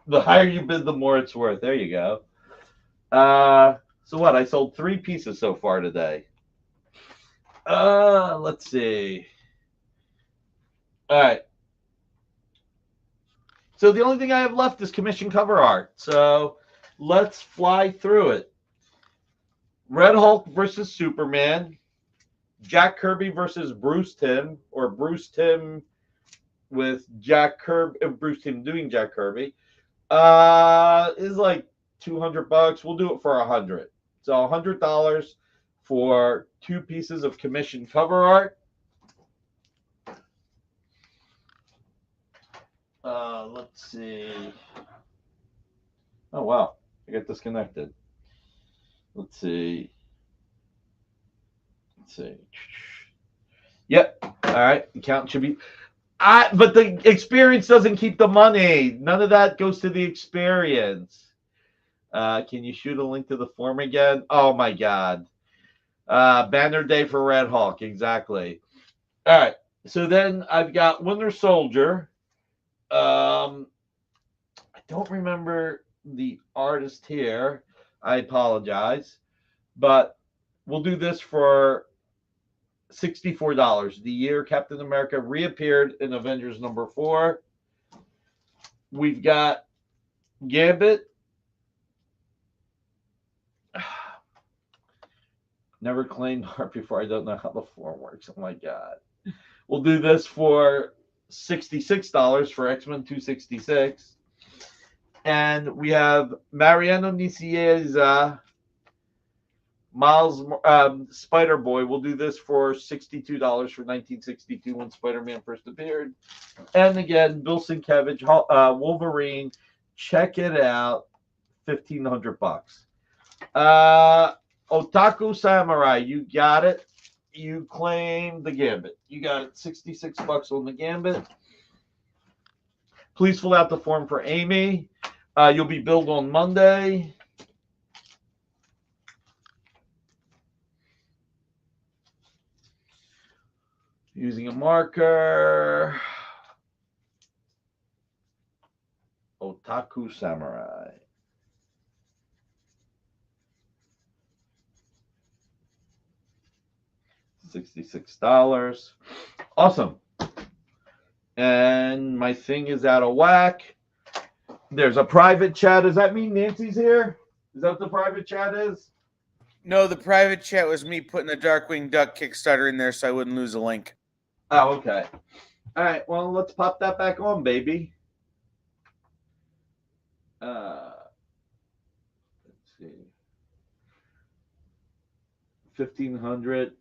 The higher you bid, the more it's worth. There you go. So what? I sold 3 pieces so far today. Let's see. All right. So the only thing I have left is commission cover art. So let's fly through it. Red Hulk versus Superman. Jack Kirby versus Bruce Timm, or Bruce Timm with Jack Kirby, Bruce Timm doing Jack Kirby. Is like $200. We'll do it for $100. So $100 for 2 pieces of commission cover art. Let's see. Oh, wow. I got disconnected. Let's see. Yep. All right. Account should be. But the experience doesn't keep the money. None of that goes to the experience. Can you shoot a link to the form again? Oh, my God. Banner Day for Red Hulk. Exactly. All right. So then I've got Winter Soldier. I don't remember the artist here. I apologize. But we'll do this for $64. The year Captain America reappeared in Avengers number 4. We've got Gambit. Never claimed art before. I don't know how the form works. Oh my God. We'll do this for $66 for X-Men 266. And we have Mariano Nicieza, Miles, Spider-Boy. We'll do this for $62 for 1962 when Spider-Man first appeared. And again, Billson, Kavage, Wolverine. Check it out. $1,500. Otaku Samurai, you got it. You claim the Gambit. You got it. $66 on the Gambit. Please fill out the form for Amy. You'll be billed on Monday. Using a marker. Otaku Samurai. $66. Awesome. And my thing is out of whack. There's a private chat. Does that mean Nancy's here? Is that what the private chat is? No, the private chat was me putting the Darkwing Duck Kickstarter in there so I wouldn't lose a link. Oh, okay. All right. Well, let's pop that back on, baby. Let's see. 1,500.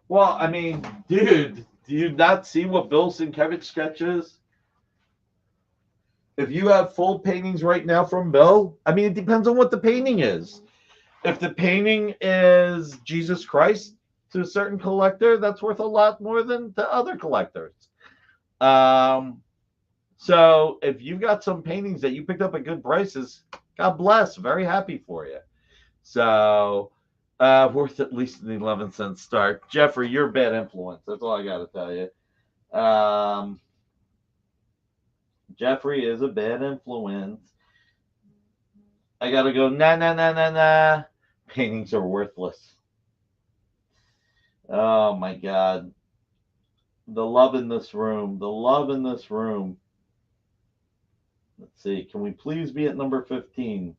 Well, I mean, dude, Do you not see what Billson Kavage sketches? If you have full paintings right now from Bill, I mean, it depends on what the painting is. If the painting is Jesus Christ to a certain collector, that's worth a lot more than to other collectors. So if you've got some paintings that you picked up at good prices, God bless. Very happy for you. So worth at least an 11-cent start. Jeffrey, you're a bad influence. That's all I got to tell you. Jeffrey is a bad influence. I got to go, nah. Paintings are worthless. Oh, my God. The love in this room. The love in this room. Let's see. Can we please be at number 15?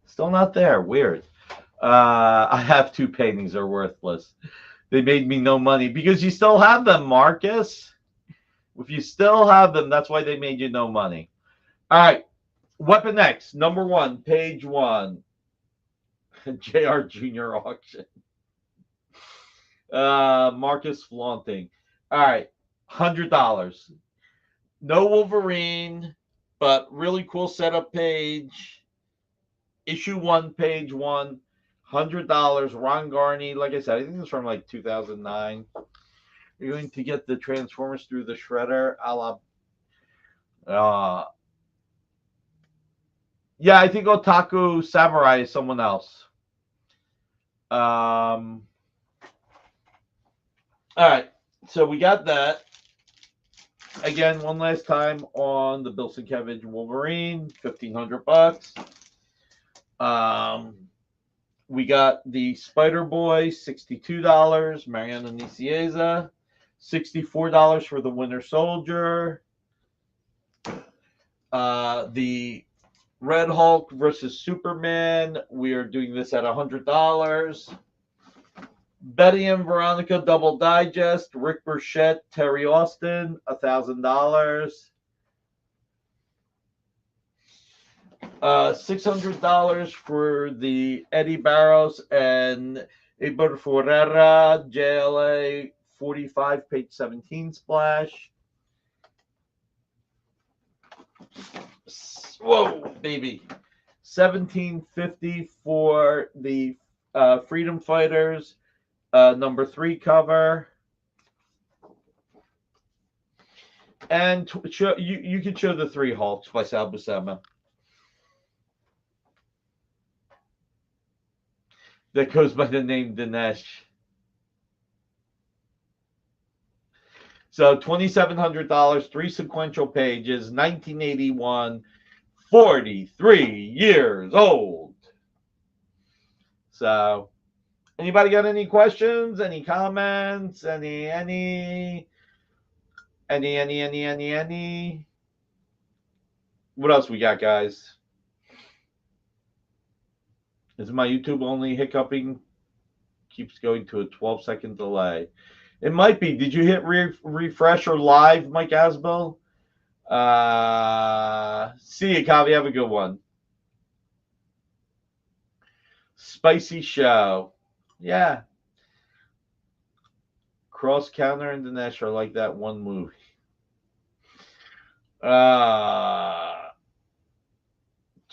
Still not there. Weird. I have 2 paintings that are worthless. They made me no money because you still have them, Marcus. If you still have them, that's why they made you no money. All right. Weapon X, number 1, page 1. JR Jr. auction. Marcus flaunting. All right. $100. No Wolverine, but really cool setup page. Issue 1, page 1. $100. Ron Garney. Like I said, I think this is from like 2009. You're going to get the Transformers through the shredder a la. Yeah, I think Otaku Samurai is someone else. All right, so we got that. Again, one last time on the Billson Kavage Wolverine, $1,500. We got the Spider Boy, $62. Mariana Nicieza, $64 for the Winter Soldier. The Red Hulk versus Superman, we are doing this at $100. Betty and Veronica Double Digest, Rick Burchett, Terry Austin, $1,000. $600 for the Eddie Barrows and Eber Ferreira, JLA 45, page 17 splash. Whoa, baby. $17.50 for the Freedom Fighters number 3 cover. And you can show the 3 Hulks by Sal Buscema. That goes by the name Dinesh. So $2,700, 3 sequential pages, 1981, 43 years old. So, anybody got any questions? Any comments? Any? What else we got, guys? Is my YouTube only hiccuping? Keeps going to a 12-second delay. It might be. Did you hit refresh or live, Mike Asbel? See you, Kavi. Have a good one. Spicy show. Yeah. Cross Counter and Dinesh are like that one movie.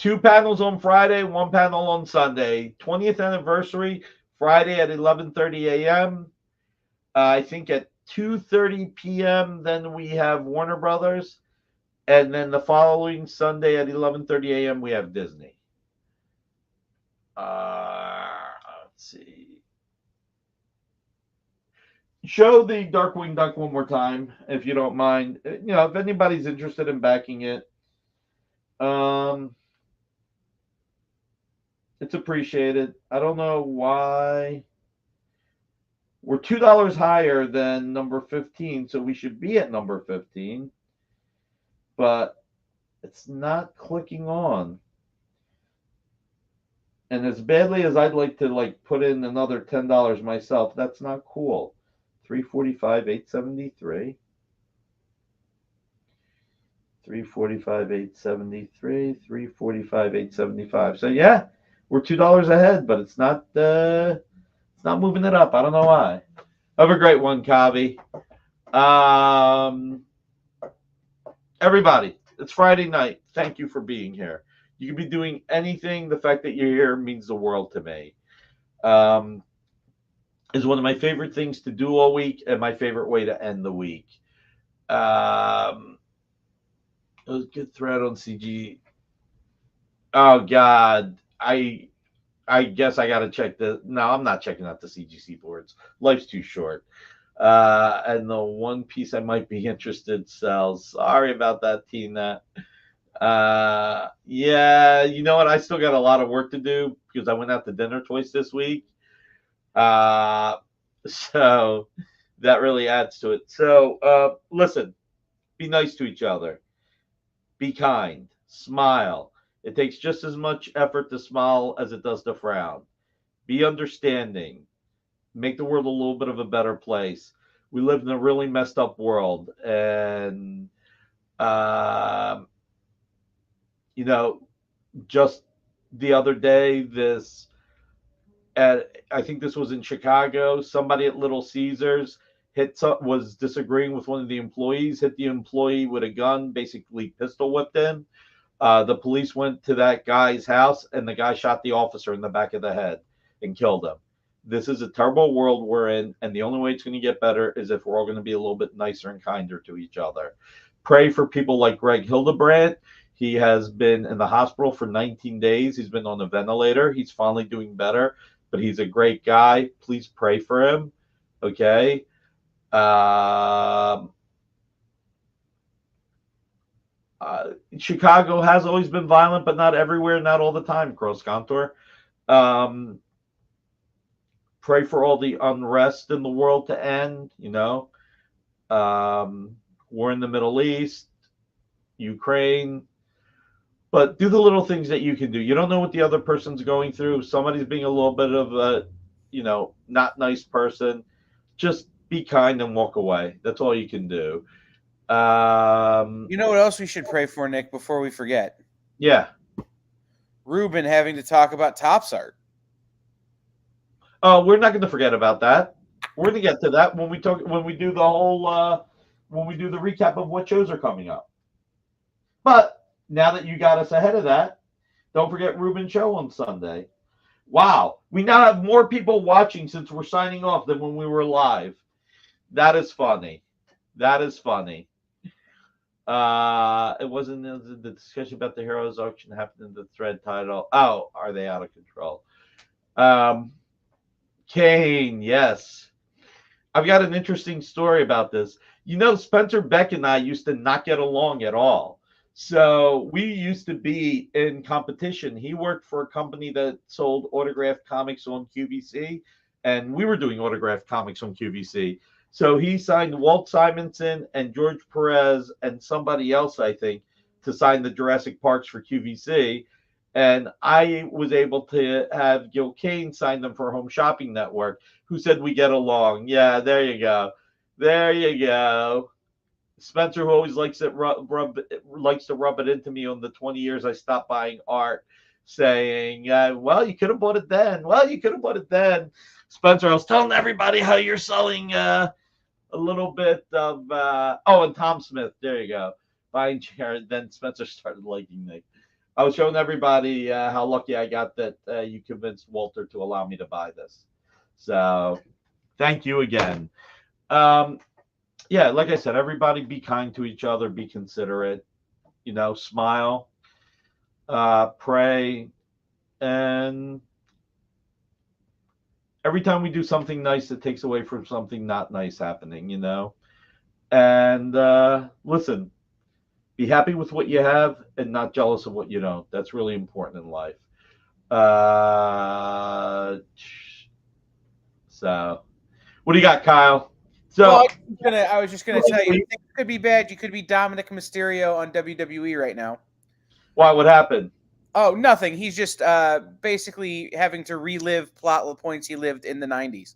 2 panels on Friday, 1 panel on Sunday. 20th anniversary, Friday at 11:30 a.m. I think at 2:30 p.m. then we have Warner Brothers. And then the following Sunday at 11:30 a.m. we have Disney. Let's see. Show the Darkwing Duck one more time, if you don't mind. You know, if anybody's interested in backing it. It's appreciated. I don't know why. We're $2 higher than number 15, so we should be at number 15. But it's not clicking on. And as badly as I'd like to put in another $10 myself, that's not cool. 345, 873. 345, 873. 345, 875. So yeah, we're $2 ahead, but it's not moving it up. I don't know why. Have a great one, Kavi. Everybody, it's Friday night. Thank you for being here. You could be doing anything. The fact that you're here means the world to me. Is one of my favorite things to do all week and my favorite way to end the week. It was a good thread on CG. Oh God, I guess I got to check the. No, I'm not checking out the CGC boards. Life's too short. And the one piece I might be interested sells. Sorry about that, Tina. Yeah, you know what? I still got a lot of work to do because I went out to dinner twice this week. So that really adds to it. So listen, be nice to each other. Be kind. Smile. It takes just as much effort to smile as it does to frown. Be understanding. Make the world a little bit of a better place. We live in a really messed up world, and you know, just the other day, I think this was in Chicago. Somebody at Little Caesars was disagreeing with one of the employees, hit the employee with a gun, basically pistol whipped him. The police went to that guy's house, and the guy shot the officer in the back of the head and killed him. This is a terrible world we're in, and the only way it's going to get better is if we're all going to be a little bit nicer and kinder to each other. Pray for people like Greg Hildebrandt. He has been in the hospital for 19 days. He's been on a ventilator. He's finally doing better, but he's a great guy. Please pray for him. Okay. Chicago has always been violent, but not everywhere, not all the time, Cross Contour. Pray for all the unrest in the world to end, war in the Middle East, Ukraine. But do the little things that you can do. You don't know what the other person's going through. If somebody's being a little bit of a, not nice person, just be kind and walk away. That's all you can do. You know what else we should pray for, Nick, before we forget? Yeah. Ruben having to talk about Tops Art. Oh, we're not going to forget about that. We're going to get to that when we do the whole when we do the recap of what shows are coming up. But now that you got us ahead of that, don't forget Ruben's show on Sunday. Wow, we now have more people watching since we're signing off than when we were live. That is funny. That is funny. It wasn't the discussion about the Heroes auction happened in the thread title. Oh, are they out of control? Kane, yes. I've got an interesting story about this. Spencer Beck and I used to not get along at all. So we used to be in competition. He worked for a company that sold autographed comics on QVC, and we were doing autographed comics on QVC. So he signed Walt Simonson and George Perez and somebody else, I think, to sign the Jurassic Parks for QVC. And I was able to have Gil Kane sign them for Home Shopping Network, who said we get along. Yeah, there you go. There you go. Spencer, who always likes to rub it into me on the 20 years I stopped buying art, saying, well, you could have bought it then. Well, you could have bought it then. Spencer, I was telling everybody how you're selling a little bit of, and Tom Smith, there you go. Buying Jared. Then Spencer started liking Nick. I was showing everybody how lucky I got that you convinced Walter to allow me to buy this. So thank you again. Yeah, like I said, everybody be kind to each other, be considerate, smile, pray, and every time we do something nice, it takes away from something not nice happening, And listen, be happy with what you have and not jealous of what you don't. That's really important in life. So, what do you got, Kyle? So I was just gonna tell you, it could be bad. You could be Dominic Mysterio on WWE right now. Why? What happened? Oh, nothing. He's just basically having to relive plot points he lived in the 90s.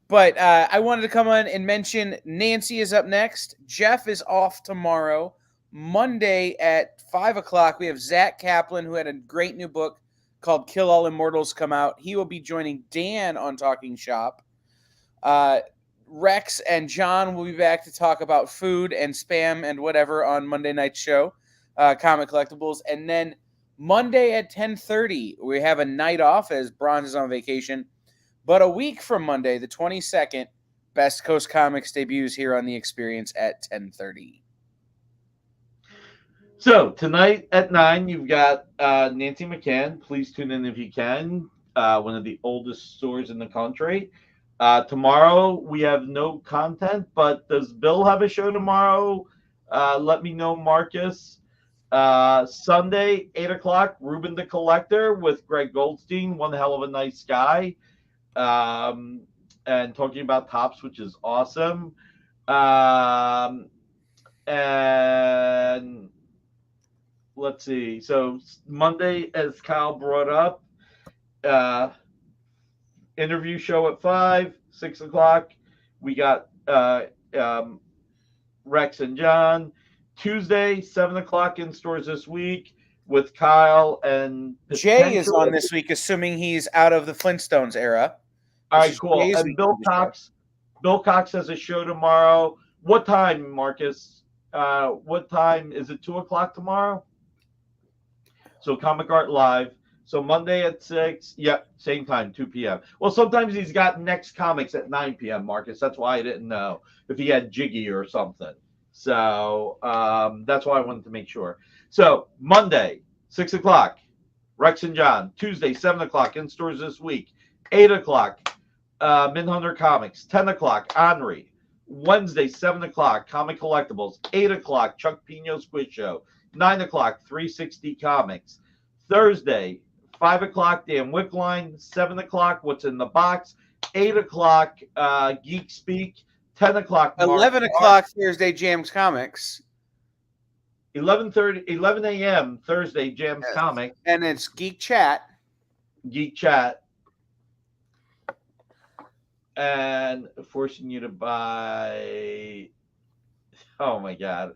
But I wanted to come on and mention Nancy is up next. Jeff is off tomorrow. Monday at 5 o'clock, we have Zach Kaplan, who had a great new book called Kill All Immortals come out. He will be joining Dan on Talking Shop. Rex and John will be back to talk about food and spam and whatever on Monday night's show, Comic Collectibles. And then Monday at 10:30, we have a night off as Bronze is on vacation. But a week from Monday, the 22nd, Best Coast Comics debuts here on The Experience at 10:30. So tonight at 9, you've got Nancy McCann. Please tune in if you can. One of the oldest stores in the country. Tomorrow we have no content, but does Bill have a show tomorrow? Let me know, Marcus. Sunday, 8 o'clock, Ruben the Collector with Greg Goldstein, one hell of a nice guy, and talking about tops, which is awesome. And let's see. So Monday, as Kyle brought up, interview show at 5, 6 o'clock. We got Rex and John. Tuesday, 7 o'clock in stores this week with Kyle and Jay is on this week, assuming he's out of the Flintstones era. All right, cool. And Bill Cox has a show tomorrow. What time, Marcus? What time? Is it 2 o'clock tomorrow? So Comic Art Live. So Monday at 6. Yep, same time, 2 p.m. Well, sometimes he's got Next Comics at 9 p.m., Marcus. That's why I didn't know if he had Jiggy or something. So that's why I wanted to make sure. So Monday, 6 o'clock, Rex and John. Tuesday, 7 o'clock, in stores this week. 8 o'clock, Minhunter Comics. 10 o'clock, Henri. Wednesday, 7 o'clock, Comic Collectibles. 8 o'clock, Chuck Pino's Quiz Show. 9 o'clock, 360 Comics. Thursday, 5 o'clock, Dan Wickline. 7 o'clock, What's in the Box. 8 o'clock, Geek Speak. 10 o'clock. 11 o'clock Thursday, Jams Comics. 11 a.m. Thursday, Jams Comics. And it's Geek Chat. Geek Chat. And forcing you to buy. Oh, my God.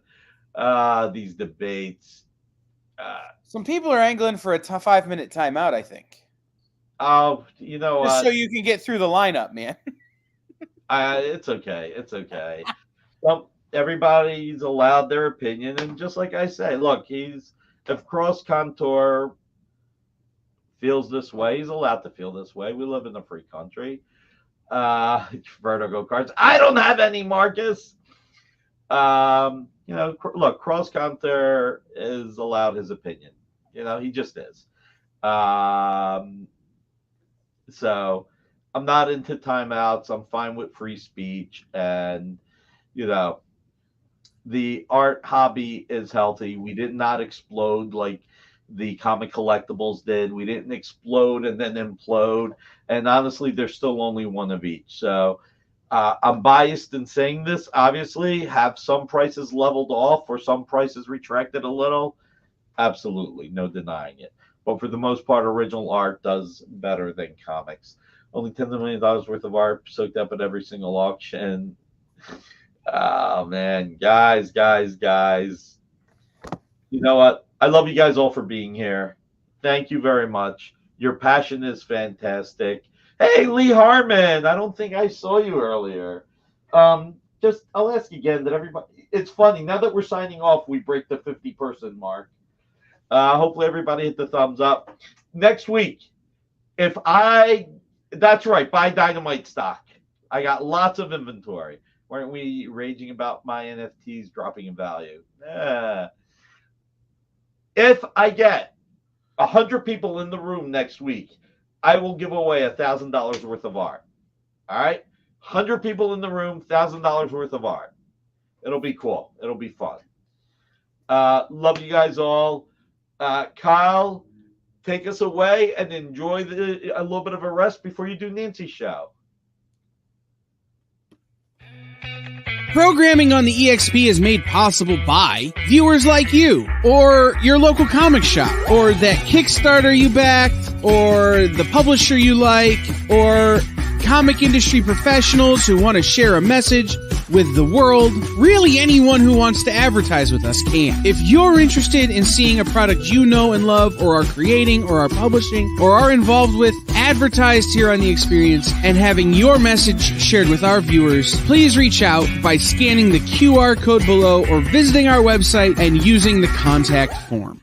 These debates. Some people are angling for a 5-minute timeout, I think. Oh, you know what? Just so you can get through the lineup, man. It's okay. It's okay. Well, everybody's allowed their opinion, and just like I say, look, if Cross Contour feels this way, he's allowed to feel this way. We live in a free country. Vertigo cards. I don't have any, Marcus. Look, Cross Contour is allowed his opinion. He just is. So I'm not into timeouts. I'm fine with free speech. And, the art hobby is healthy. We did not explode like the Comic Collectibles did. We didn't explode and then implode. And honestly, there's still only one of each. So I'm biased in saying this. Obviously, have some prices leveled off or some prices retracted a little? Absolutely. No denying it. But for the most part, original art does better than comics. Only $10 million worth of art soaked up at every single auction. Oh, man. Guys. You know what? I love you guys all for being here. Thank you very much. Your passion is fantastic. Hey, Lee Harmon. I don't think I saw you earlier. I'll ask again that everybody. It's funny. Now that we're signing off, we break the 50-person mark. Hopefully everybody hit the thumbs up. Next week, that's right, buy Dynamite stock. I got lots of inventory. Weren't we raging about my NFTs dropping in value? If I get 100 people in the room next week, I will give away $1,000 worth of art. All right? 100 people in the room, $1,000 worth of art. It'll be cool. It'll be fun. Love you guys all. Kyle, take us away and enjoy a little bit of a rest before you do Nancy's show. Programming on the EXP is made possible by viewers like you, or your local comic shop, or that Kickstarter you backed, or the publisher you like, or comic industry professionals who want to share a message with the world. Really, anyone who wants to advertise with us can. If you're interested in seeing a product you know and love, or are creating, or are publishing, or are involved with, advertised here on The Experience and having your message shared with our viewers, please reach out by scanning the QR code below or visiting our website and using the contact form.